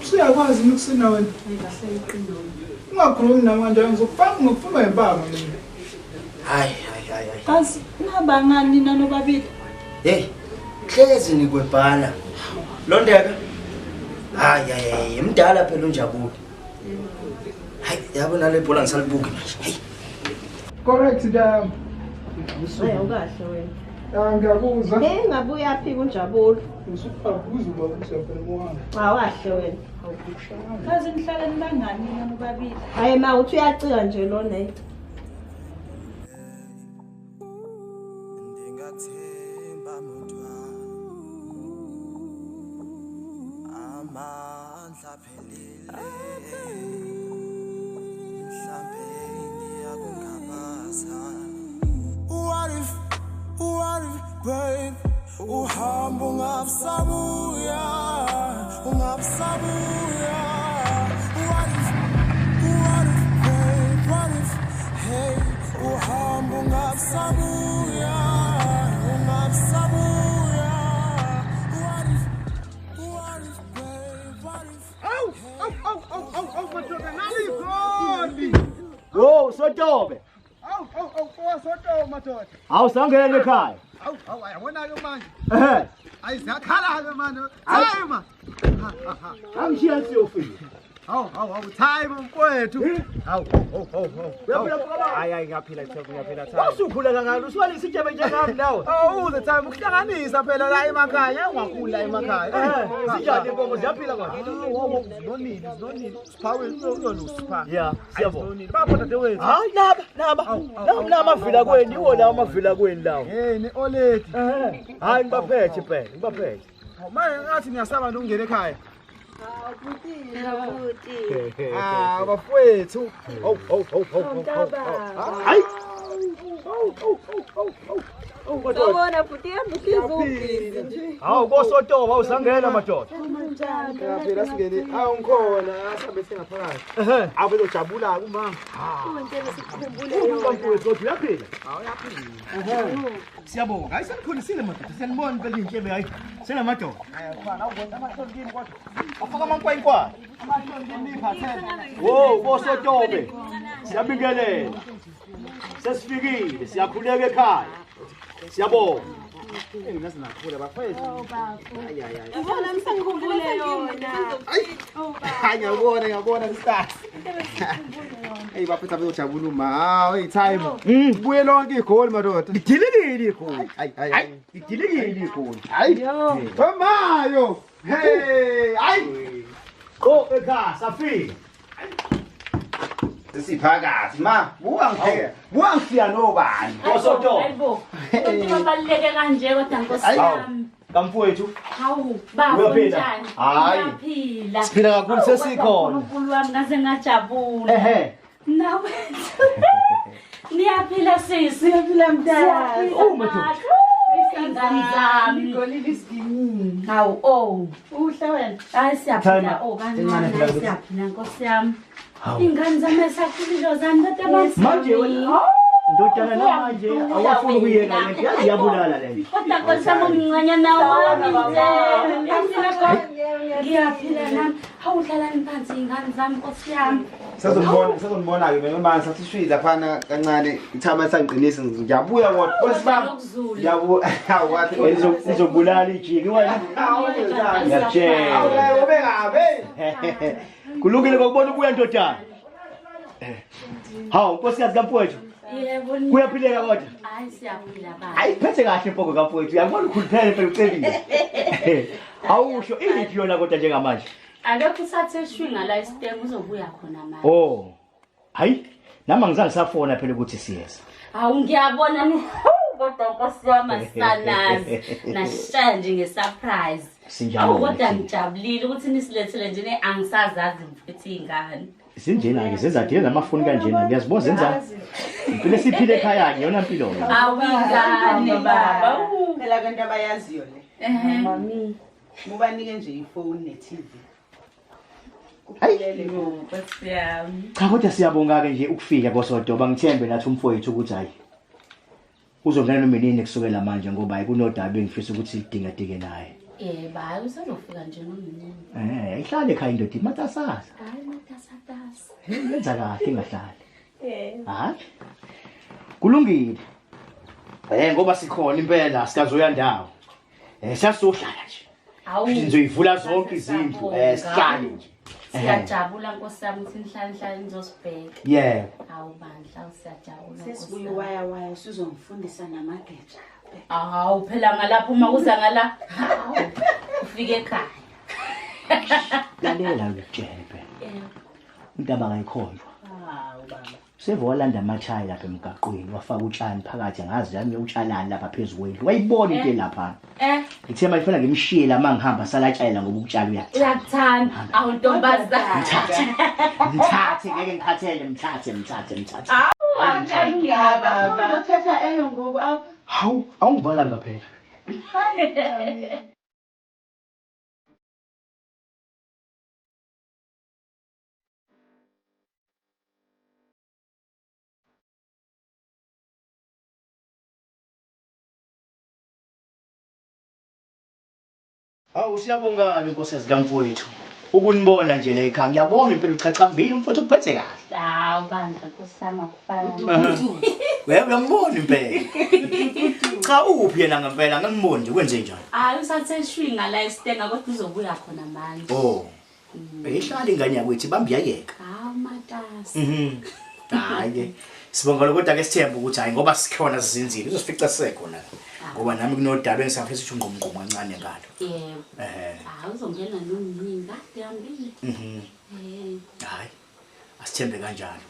Siyakwazi ukusina wena. Ayikahle iqiniso. Ungakhulumi namanje ngizokufuma impama mina. Hayi. Kazi nabangani nina nobabili. Hey, hlezi nikwebhala. Londeka. Hayi, imdala phela unjabulo. Hayi, yabona le bhola ngisalibuki manje. Hey. Correct dam. Hayi ukahle wena. Ngiyakuzwa. Ngabuya phi kunjabulo. Usuphabuza baba usephela mohamba. Awahle wena. Kazi nihlala nibangani nina nobabili. Hayi ma uthi uyacika nje lo ne. What if, babe, uhambo ungabsabuya. What if, babe, what if, hey, uhambo ungabsabuya. What if, babe, what if, madoda nalifoni. Yo, Sotobe. Sotobe madoda. Awusangene ekhaya. Yabona ke manje. Ayizakhala ke manje. Hayi ma. Angishiya siyofika. Time mfowethu. Hayi ngiyaphila Thami. Usukhuleka ngalo uswali isitshebe njengami nawe. Uze Thami ukuhlanganisa phela la emakhaya, ungakhulu la emakhaya. Sinjani inkomo ziyaphila kahle? Zonini. Siphawe uzonusipha. Yeah, siyabona. Bapho dadewethu. Hayi naba amavila kweni, iwo la amavila kweni lawo. Ni oledi. Hayi ngibaphethe phela, ngibaphethe. Manje ngathi niyasaba nokungena ekhaya. Bafowethu. Hayi. Sawubona bhuti yami uhlizubhizi nje. Hawu kosotoba usangena madoda. Phela singene awungikhona asabe sengaphakathi. Abe lojabula kumama. Ngicela sikukhumbule yona. Mfowethu uyaphila? Awuyaphila. Siyabonga. Hayi senikhonisile madoda. Senibona phela inhlebe hayi. Senamadoda. Khona awubona amahlondini kodwa. Afaka amankwayinkwayi. Amahlondini iphathele. Wo, kosotobe. Siyabingelela. Sesifikile, siyakhuleka ekhaya. Siyabonga. Nginazi nakhula bafethu. Ubona msangikhumbule yona. Ngiyabona kusasa. Hey bafethu abezojabula uma. Hayi time. Buye lonke igoli madoda. Idilikile igoli. Hayi. Idilikile igoli. Hayi. Mayo. Hey, hayi. Ko ekhaya safika. Siphakathi ma, buwangifiya nobani. Kosoto. Ukuthi baleke kanje kodwa Nkosi yami. Kamfowethu. Hawu, baba unjani? Hayi. Uyaphila. Siphila kakhulu sesikhona. uNkulunkulu wami ngaze ngajabula. Nawe. Niyaphila sisi. Siyaphila mntana. Madoda. Ingane zami. Ngolile isigini. Hawu uhle wena. Hayi siyaphila kancane Encane siyaphila Nkosi yami. Ingane zami esakhulile zani kodwa basi. Manje wena ndodana namanje awafuni ukuyeka le nto yazi yabulala le nto. Kodwa Nkosi yami umncanyana wami ngiyaphila nami. Hawudlalani phansi ingane zami Nkosi yami. Sazonibona ke mina sathi shwida phana kancane ithama sangiqinisa ngiyabuya kodwa kwesibamba ngiyabuya wathi izobulala ijiki wena. Ngiyakutshela. Awuyaye ubekabe. Kulungile kokubona ubuya ndodana. Hawu nkosikazi kaMfowethu. Yebo. Kuyaphileka kodwa? Hayi siyaphila baba. Hayi phethe kahle impoko kaMfowethu. Uyabona ukhuluphele phela ucelile. Awusho iliphi yona kodwa njengamanje? Akekho usathe shwinga la isitemu uzobuya khona manje. Oh. Hayi nama ngizange safona phela ukuthi siyeza. Hawu ngiyabona ni kodwa Nkosi yami asanazi. Nashaya nje ngesurprise. Sinjalo. Kodwa ngijabulile ukuthi nisilethele nje angisazazi mfethu ingane. Sinjena ke sezadile namafoni kanjena ngiyazibona zenza. Impilo siphile ekhaya yona impilo. Awingane baba. Phela kanti abayaziyo le. Mami. Mubanike nje ifoni ne-TV. Kuphilele Nkosi yami. Cha kodwa siyabonga ke nje ukufika kosodoba ngithembe nathi Umfowethu ukuthi hayi uzongena nominini kusukela manje ngoba ayikunodaba engifisa ukuthi lidinga naye. Yebo, hayi usezofika nje nomini. Ihlale ekhaya indoda imatasasa. Hayi matasatasa. Yenza kahle ingahlali. Hayi. Kulungile. Ngoba sikhona impela sikazoya ndawo. Siyasohlala nje. Awu. Sizoyivula zonke izindlu sihlale nje. Siyajabula Nkosi yami ukuthi nihlale nizosibheka. Yeah. Hawu bandla siyajabula. Sesibuye waya sizongifundisa namageja. Hawu phela ngalapho uma kuza ngala. Ufike ekhaya. Lalela ukutshela phela. Intaba kayikhonjwa. Hawu baba. Sevolanda amathaya lapha emgaqweni wafaka utshani phakathi ngazi yami utshalani lapha phezulu kwendlu. Wayibona into lapha. Ngithe mayifuna ngimshiyela mangihamba salatshayela ngoba ukutshalo uyakhe. Uyakuthanda. Awu ntombazana. Mthathe ngeke ngikhathele mthathe. Hawu baba. Uthatha eyo ngoba Hawu awungibala ngaphela. Hawu siyabonga Nkosikazi kaMfowethu. Ukunibona nje la ekhaya ngiyabonga impela uchachambile Mfowethu uphethe kahle. Hawu bandla Nkosi yami akufana. Uyambona impela. Cha uphi yena ngempela ngangiboni nje kwenze njani? Hayi usathe shwinga la isitenga kodwa uzobuya khona manje. Oh. Beyihlala ingane yakwethu bambiyayeka. Hawu matasa. Hayi ke. Sibonga lokho ke sithemba ukuthi hayi ngoba sikhona sizinzile uzosifica sisekhona. Ngoba nami kunodaba engisafisa ukuthi ungqomqomo kancane ngalo. Yebo. Hayi uzongena nomini kade yambile. Hayi. Asithembe kanjalo.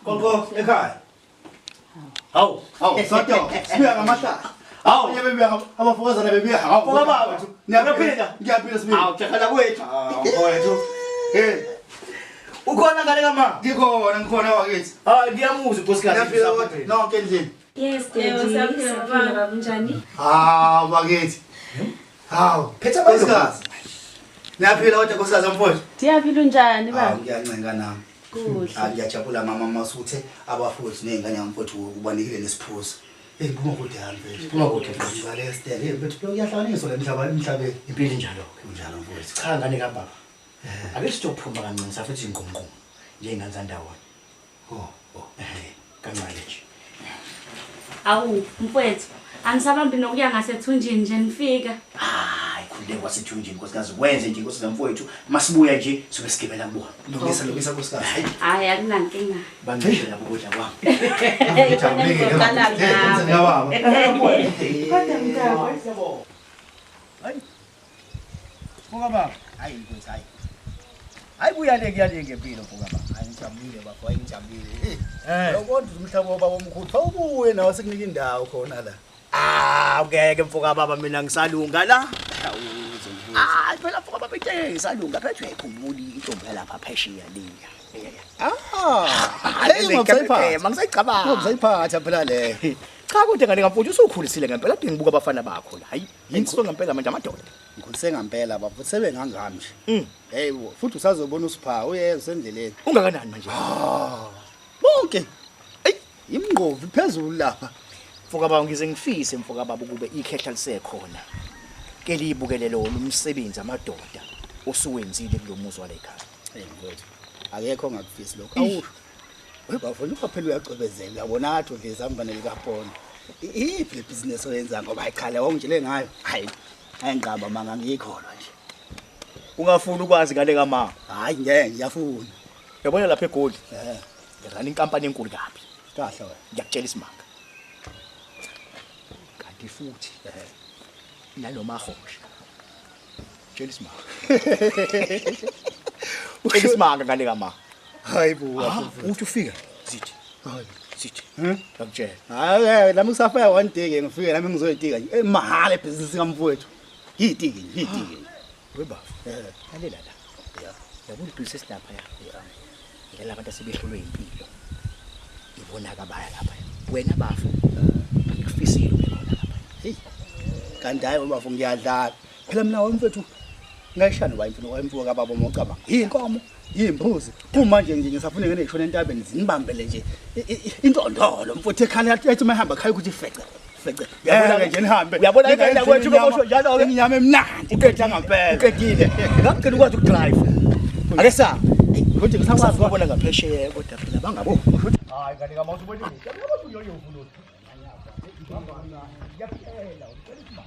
Konko ekhaya. Hawu, Soto, sibuya ngamahlala. Hawu, bebuya abafokazana bebuya. Hawu, Foka baba. Niyaphila? Ngiyaphila sibuya. Hawu, jakhala kwethu. Mfowethu. Ukhona ngale kama? Ngikhona wakithi. Ngiyamuzwa Nkosikazi. Ngiyaphila kodwa nonke endlini. Yes, Daddy. Saphila kunjani? Hawu bakithi. Hawu, phetha nkosikazi. Niyaphila kodwa nkosikazi mfowethu? Ndiyaphila unjani Hawu baba? ngiyancenga nami. Kuhle. Ngiyajabula mama masuthe abafowethu nezingane yamfowethu ubanikile nesiphuzo. Hey ngibonga ukuthi hamba mfethu. Uma kuthi mfethu ngale style hey mfethu kuyahlanganiswa le emhlabeni. Impilo njalo. Kunjalo mfowethu. Cha ngane kababa. Ake sizophuma kancane safuthi ingqongqo njengani zandawona. Kancane nje. Awu, mfowethu, angisabambi nokuya ngasethunjini nje nifika. Hayi, khulile kwasethunjini nkosikazi wenze nje nkosikazi mfowethu. Masibuya nje sobe sigibela kubona. Lokisa nkosikazi. Hayi, akunankinga. Bangishela lapho kodwa kwami. Kodwa mntaka. Hayi. Buka baba. Hayi nkosi hayi. Hayi kuyale ngempilo buka baba. Hayi ngijabulile bafo, hayi ngijabulile. Yabona umhlaba wobaba omkhulu. Awubuye nawe sekunika indawo khona la. Ngeke mfoka baba mina ngisalunga la. Phela mfoka baba into ngisalunga phethwe ikhumbuli intombi lapha pheshiya liya. Hayi mangisayicabanga. Ngizayiphatha phela le. Cha kodwa ngane ngamfuthu usukhulisile ngempela kade ngibuka abafana bakho la. Hayi, yinto ngempela manje amadoda. Ngikhulise ngempela bafo sebengangami nje. Hey futhi usazobona usipha uyeza usendleleni. Ungakanani manje? Bonke. Ey, imngqovu phezulu lapha. Mfoka baba ngize ngifise mfoka baba kube ikhetha lisekhona. Ke libukele lo umsebenzi amadoda osuwenzile kulomuzi wala ekhaya. Hey mfowethu. Akekho ngakufisi lokho. Awu. Webafuna uphela uyacobezela uyabona athi uveza ambanele kaPhona. Iphi le business oyenza ngoba ayikhala wongitshele ngayo. Hayi. Ayengqaba manga ngiyikholwa nje. Ungafuna ukwazi ngale kama. Hayi ngeke ngiyafuna. Yabona lapha eGoli. Ngirana inkampani enkulu kabi. Kahle wena. Ngiyakutshela isimanga. Kanti futhi naloma hosha. Tshela isimanga. Utshela isimanga ngale kama. Hayi buwa. Uthi ufika zithi. Hayi zithi. Ngakutshela. Hayi lami kusafaya one day ke ngifike nami ngizoyitika nje. Emahale business kamfowethu. Yitiki. Weba. Lalela la. Yabona ibhizinisi lapha ya. Ngela abantu asebehlulwe impilo. Ibona kabaya lapha. Wena bafu. Ngifisile ubona lapha. Hey. Kanti hayi bafu ngiyadlala. Phela mina wamfethu ngayishana bayimfuna wayimfuka kababa mocaba. Inkomo, imbuzi. Uma nje ngisafuna ngene ngishona entabeni zinibambele nje. Intondolo mfuthu ekhaya ethi mahamba khaya ukuthi fece. Uyabona ke nje nihambe. Uyabona ke la kwethu komosho njalo ke nginyama emnandi. Uqedla ngempela. Uqedile. Ngakugcina ukwazi ukudrive. Ake sa. Futhi ngisakwazi ukubona ngaphesheya kodwa phela bangabo. Hayi kanti kama usubona ukuthi yabo uyoyo uvula. Yaphela ucela isima.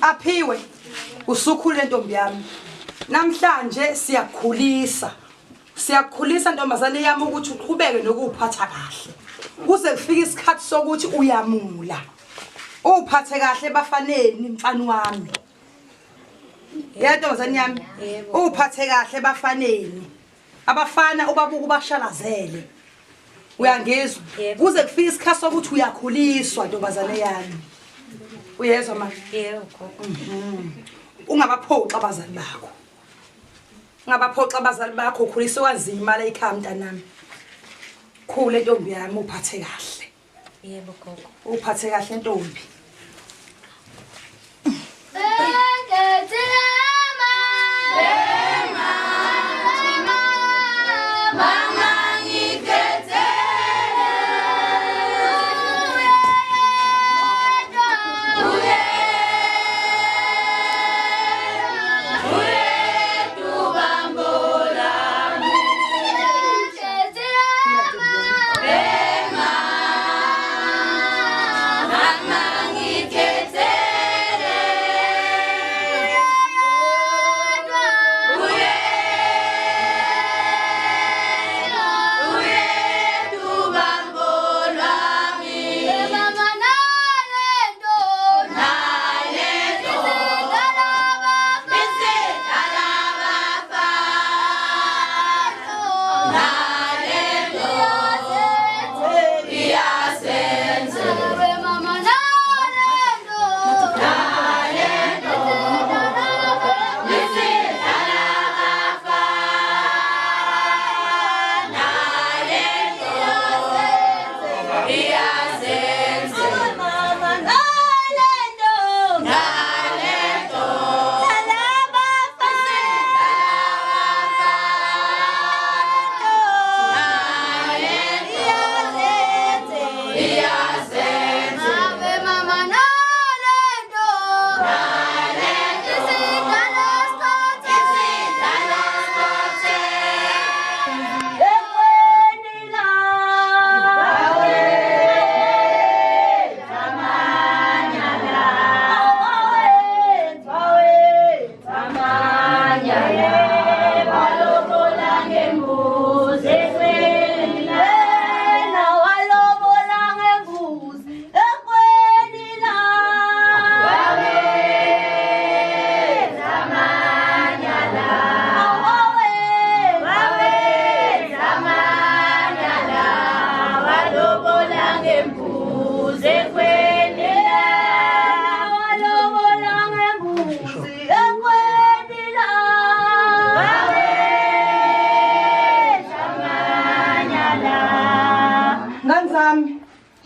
Aphiwe usukhule ntombi yami. Namhlanje siyakhulisa. Siyakhulisa ntombazane yami ukuthi uqhubeke nokuphatha kahle. Kuze kufike isikhathi sokuthi uyamula. Uphathe kahle bafaneni mfana wami. Ntombazane yami. Uphathe kahle bafaneni. Abafana ubabuka ubashalazele. Uyangizwa? Kuze kufike isikhathi sokuthi uyakhuliswa ntombazane yami. Uyezwa manje? Yebo gogo. Ungabaphoxa abazali bakho. Ungabaphoxa abazali bakho ukhuliswa kanzima la ekhaya mntanami. Khule ntombi yami uphathe kahle. Yebo gogo. Uphathe kahle ntombi.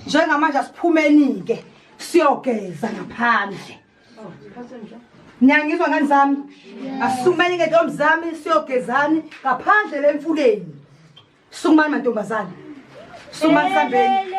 Njengamanje asiphumenike siyogeza ngaphandle. Nyangizwa ngani zami? Asisumenike ntombi zami siyogezani ngaphandle lemfuleni. Sukumani mantombazane. Sukumani sambeni.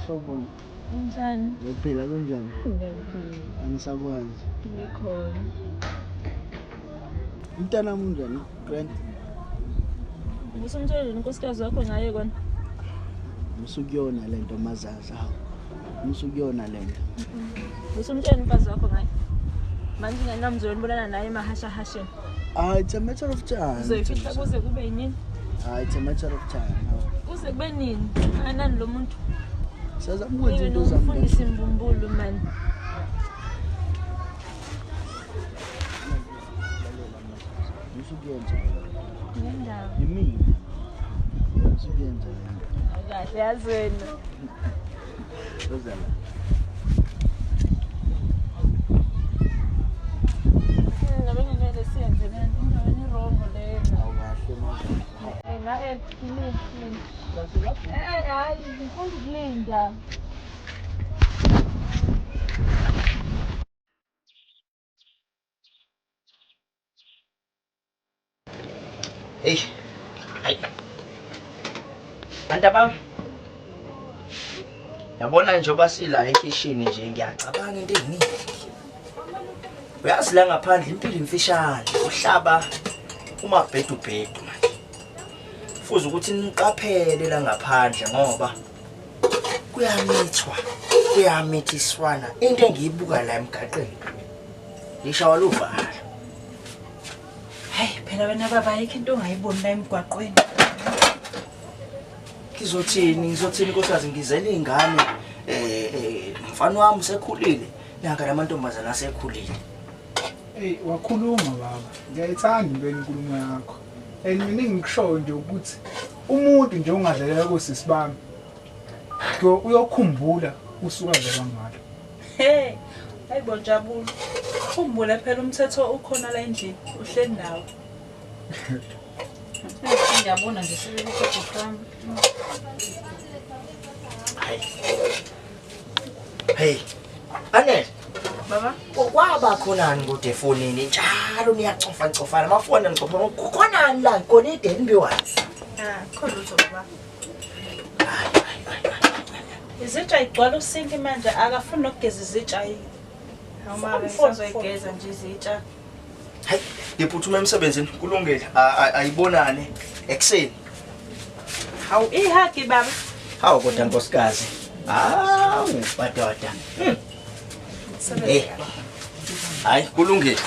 Sawubona. Njani? Ngiyaphila kanjani? Ngiyaphila. Angisakwazi. Ngikhona. Umntanami unjani? Grand. Ngusumtshela unkosikazi wakho ngaye kona. Musukuyona lento mazaza hawo. Musukuyona lento. Ngusumtshela umfazi wakho ngaye. Manje nginamzweni ubonana naye emahashahasheni. It's a matter of time. Uzoyifihla kuze kube yini? It's a matter of time. Kuze kube nini? Anani lo muntu? Sazamukwenza into zami. Ufundisa imbumbulu man. Musukuyenza. Ngendaba. Yimi. Musukuyenza. Kahle yazwena. Ozala. Ngabe ngimele siyenze lento endaweni irongo lena. Hayi, ngifuna ukulinda. Hey. Hayi. Bantu bami. Yabona njengoba sila ekitchen nje ngiyacabanga into eziningi. Uyazi la ngaphandle impilo imfishane, uhlaba umabhedu bhedu manje. Futhi ukuthi niqaphele la ngaphandle ngoba kuyamithiswana into engiyibuka la emgaqweni. Lishawa luvala. Hey, phela wena baba ayikho into ongayiboni la emgwaqweni. Ngizothini nkosikazi ngizele ingane mfana wami usekhulile nanga lamantombazana asekhulile. Hey, wakhuluma baba. Ngiyayithanda into enkulumo yakho. And mina ngikusho nje ukuthi umuntu nje ongadlalela kosisi bami uyokhumbula usuka vela ngalo. Hey, hayibo Jabulu. Khumbula phela umthetho ukhona la endlini, uhleli nawo. Ngiyabona nje sebekho kwami. Hey. Ane. Baba, kwaba khonani kude efonini njalo niyacofa amafoni nicofa khonani la ikolide nibiwa. Khona lutho baba. Izitsha igcwala usinki manje akafuni nokugeza izitsha yini. Awuma ngisazoyigeza nje izitsha. Hayi, ngiphuthume emsebenzini kulungile. Ayibonane ekseni. Hawu ihagi baba. Hawu kodwa nkosikazi. Badoda. Hayi kulungile.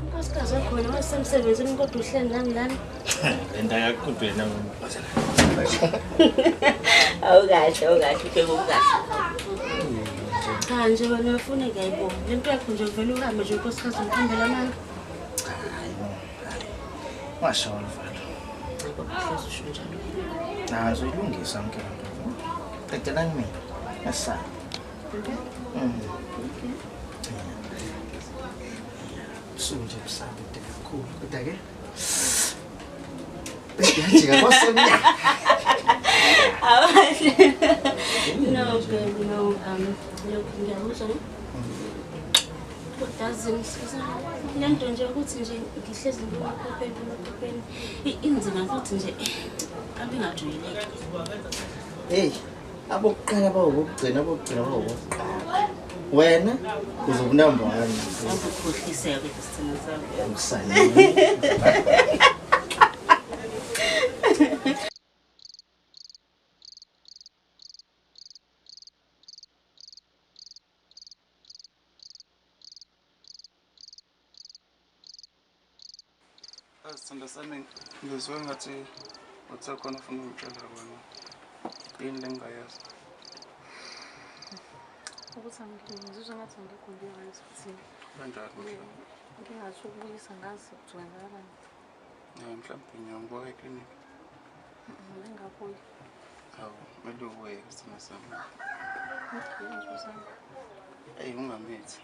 Nkosikazi khona wasemsebenzini kodwa uhleli nami lana. Lenta yakudwe nami. Awukahle ubheka cha nje wena ufuna ngiyayibona. Lento yakho nje uvela uhambe nje nkosikazi ngihambela amanga. Mashallah mfana. Ngokuhlezi usho njalo. Nazo ilungisa mke nto. Qedela kimi. Yasa. Sunje msabe kakhulu kodwa ke beyajika kwasemnya. No baby no look ngiyakuzwa ne. Kodazini sisa. Lento nje ukuthi nje ngihlezi ngikuphepheni inzima futhi nje kambe ngajuyeleki. Hey, abokuqala bawukugcina wena uzobunamba wami. Ngikukhohlisa ke isithini sami. Yamsani. Sithanda sami ngizwe ngathi utsakhona ufuna ukutshela wena. Yini lengayazi? ukuthi ngizizwa ngathi ngikho ngisithini. Kanjani? Ngingasho ukubuyisa ngazi kugcwala mhlawumbe ngiyongoya eklinikhi. Ngingabuyi. Hawu, kumele uye sithanda sami. Ngizozama. Hey, ungamithi.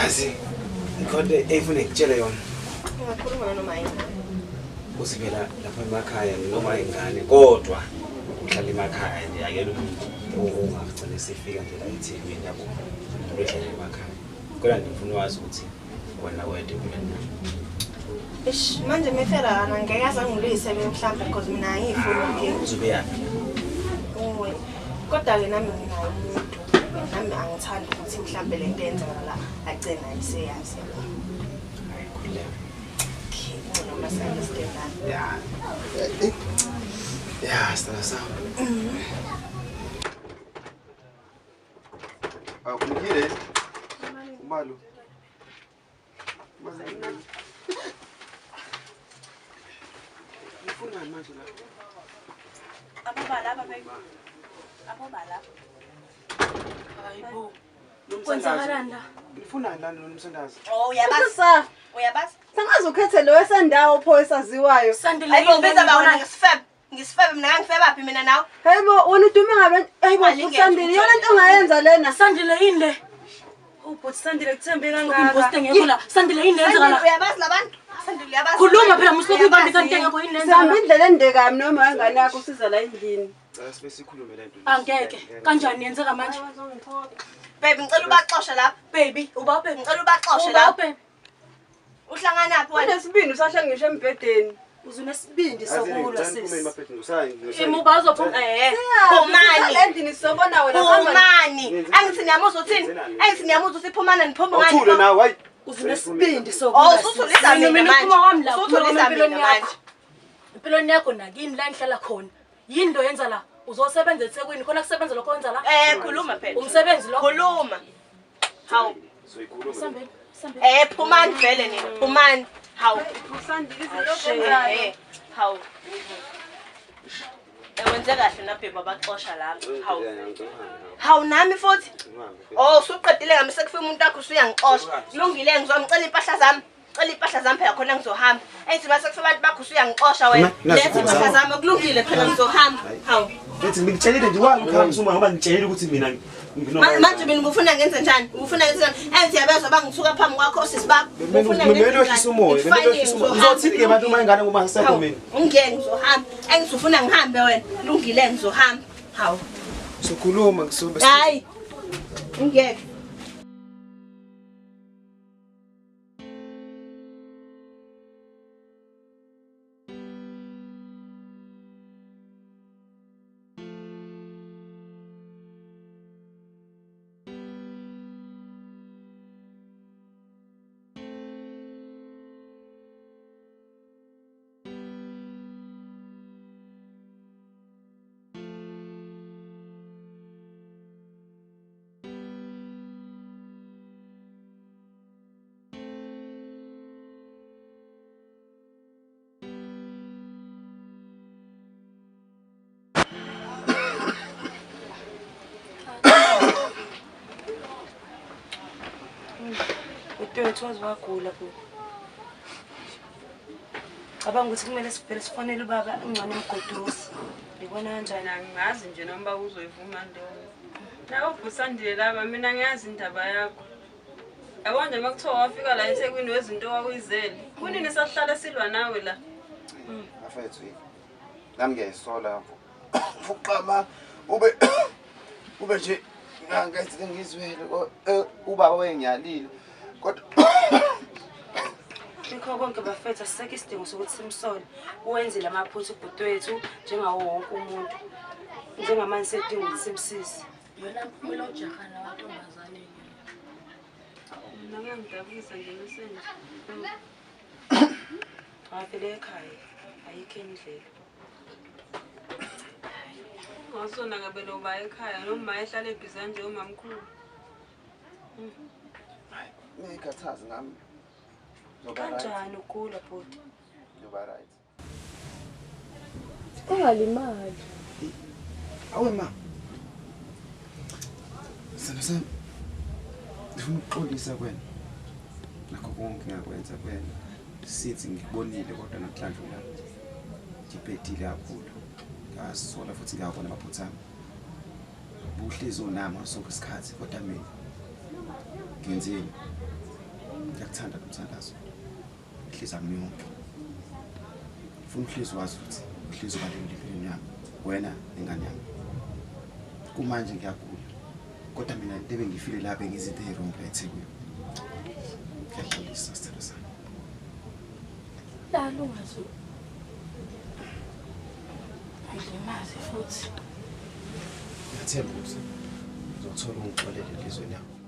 Asi, ngikode efuna ukutshela yona. Ngikhuluma noma yini. Usivela lapha emakhaya noma ingane kodwa uhlala emakhaya nje akela umuntu ongagcina sifika nje la eThekwini yabo. Uhlala emakhaya. Kodwa ngifuna wazi ukuthi wena wedwa mina. Manje mefera ngeke azangilise mhlawumbe because mina ngifuna nje. Uzobe yaphi? Kodwa-ke nami nginayo umuntu. Nami angithandi ukuthi mhlambe le nto yenzeka la agcina ayiseyazi. Noma sayistendana. Ya, sithandwa sami. Awukhulekile? Umalo. Ngifuna manje la. Abobala baby. Abobala. Hayibo. Kwenzakalani la? Ngifuna lana nomsandazi. Oh, uyabasa. Uyabasa. Sangaze ukhethe lo wesandawo pho esaziwayo. Hayibo benza bawona ngisifebe. Ngisifebe mina ngangifebaphi mina nawe. Hayibo wona udume ngabantu. Hayibo uSandile yona into ongayenza lena. Sandile yini le? Ubhuti Sandile kuthembe kangaka. Impost engekho la. Sandile yini lenza la? Uyabazi labantu? Sandile uyabazi. Khuluma phela musikho ibambi kanti engekho yini lenza. Sihamba indlela endekami noma ingane yakho usiza la endlini. Cela sibe sikhulume lento. Angeke. Kanjani yenzeka manje? Baby ngicela ubaxoshe lapha. Baby, uba baby ngicela ubaxoshe lapha. Uhlangana naphi wena? Unesibindi usahla ngisho embedeni. Uzunesibindi sokulwa sisi. Imubazo phuma Phumani. Endini sobona wena Phumani. Angithi niyamuza uthini? Angithi niyamuza usiphumana niphuma ngani? Uthule nawe hayi. Uzunesibindi sokulwa. Oh, usuthulisa mina manje. Usuthulisa mina manje. Impilweni yakho nakini la enhlala khona. Yini lo yenza la? Uzosebenza eThekwini khona kusebenza lokho wenza la? Khuluma phela. Umsebenzi lo. Khuluma. Hawu. Soyikhuluma. Sambeni. Phumani vele nina. Phumani. Hawu. Usandile izinto Hawu. Wenze kahle na baby abaxosha lapha. Hawu. Hawu nami futhi. Oh, usuqedile ngami sekufika umuntu wakho usuyangixosha. Kulungile ngizomcela impahla zami. Cela impahla zami phela khona ngizohamba. Ethi mase kufika abantu bakho usuyangixosha wena. Lethe impahla zami kulungile phela ngizohamba. Hawu. Ethi ngikutshelile nje wakukhamba suma ngoba ngitshelile ukuthi mina manje mina ngifuna ngenze njani? Ngifuna ngenze njani? Ethi yabezwa bangithuka phambi kwakho sisibaba. Ngifuna ngenze njani? Uzothini ke abantu uma ingane uma sekho mina? Ungeke ngizohamba. Engizofuna ngihambe wena. Kulungile ngizohamba. Hawu. Sokhuluma ngisobe. Hayi. Ungeke. Utwethu wazwagula bo. Abanga ukuthi kumele sivele sifonele ubaba ingcane emgodusi. Ngibona kanjani angazi nje noma uzoyivuma leyo. Nawe uBusandile laba mina ngiyazi indaba yakho. Yabona nje makuthiwa wafika la eThekwini wezinto wakuyizele. Kunini sahlala silwa nawe la? Afethu. Nami ngiyayisola. Fuqama ube nje ngathi ngizwele ubaba wengiyalile. Kodwa Ikho konke bafethu asiseke isidingo sokuthi simsole. Uwenze lamaphutha ubhutwethu njengawo wonke umuntu. Njengamanje sedinga ukuthi simsise. Yona kumele ujaha nawantombazane. Mina ngiyangidabisa nje mesenje. Ngavele ekhaya ayikho indlela. Ngasona ngabe lo ba ekhaya noma ehlala ebhiza nje umamkhulu. Ngikhathazi ngami. Kanjani ugula bhuti? Yoba right. Ungalimali. Awe ma. Sana. Ngifuna ukuxolisa kwena. Nakho konke ngakwenza kwena. Sithi ngikubonile kodwa namhlanje la. Ngiphetile kakhulu. Ngasola futhi ngiyabona amaphutha ami. Buhlezi unama sonke isikhathi kodwa mina ngenzeni? Ngiyakuthanda nomthandazo. Ihliziyo yami yonke. Ufuna uhliziyo wazi ukuthi uhliziyo balulekile empilweni yami. Wena nengane yami. Kumanje ngiyagula. Kodwa mina into ebengifile lapha ngizinto ezirong eThekwini. Ngiyaxolisa sithando sami. La lungazo. Ayilimazi futhi. ngiyethemba ukuthi uzothola ungixolele elizweni yakho.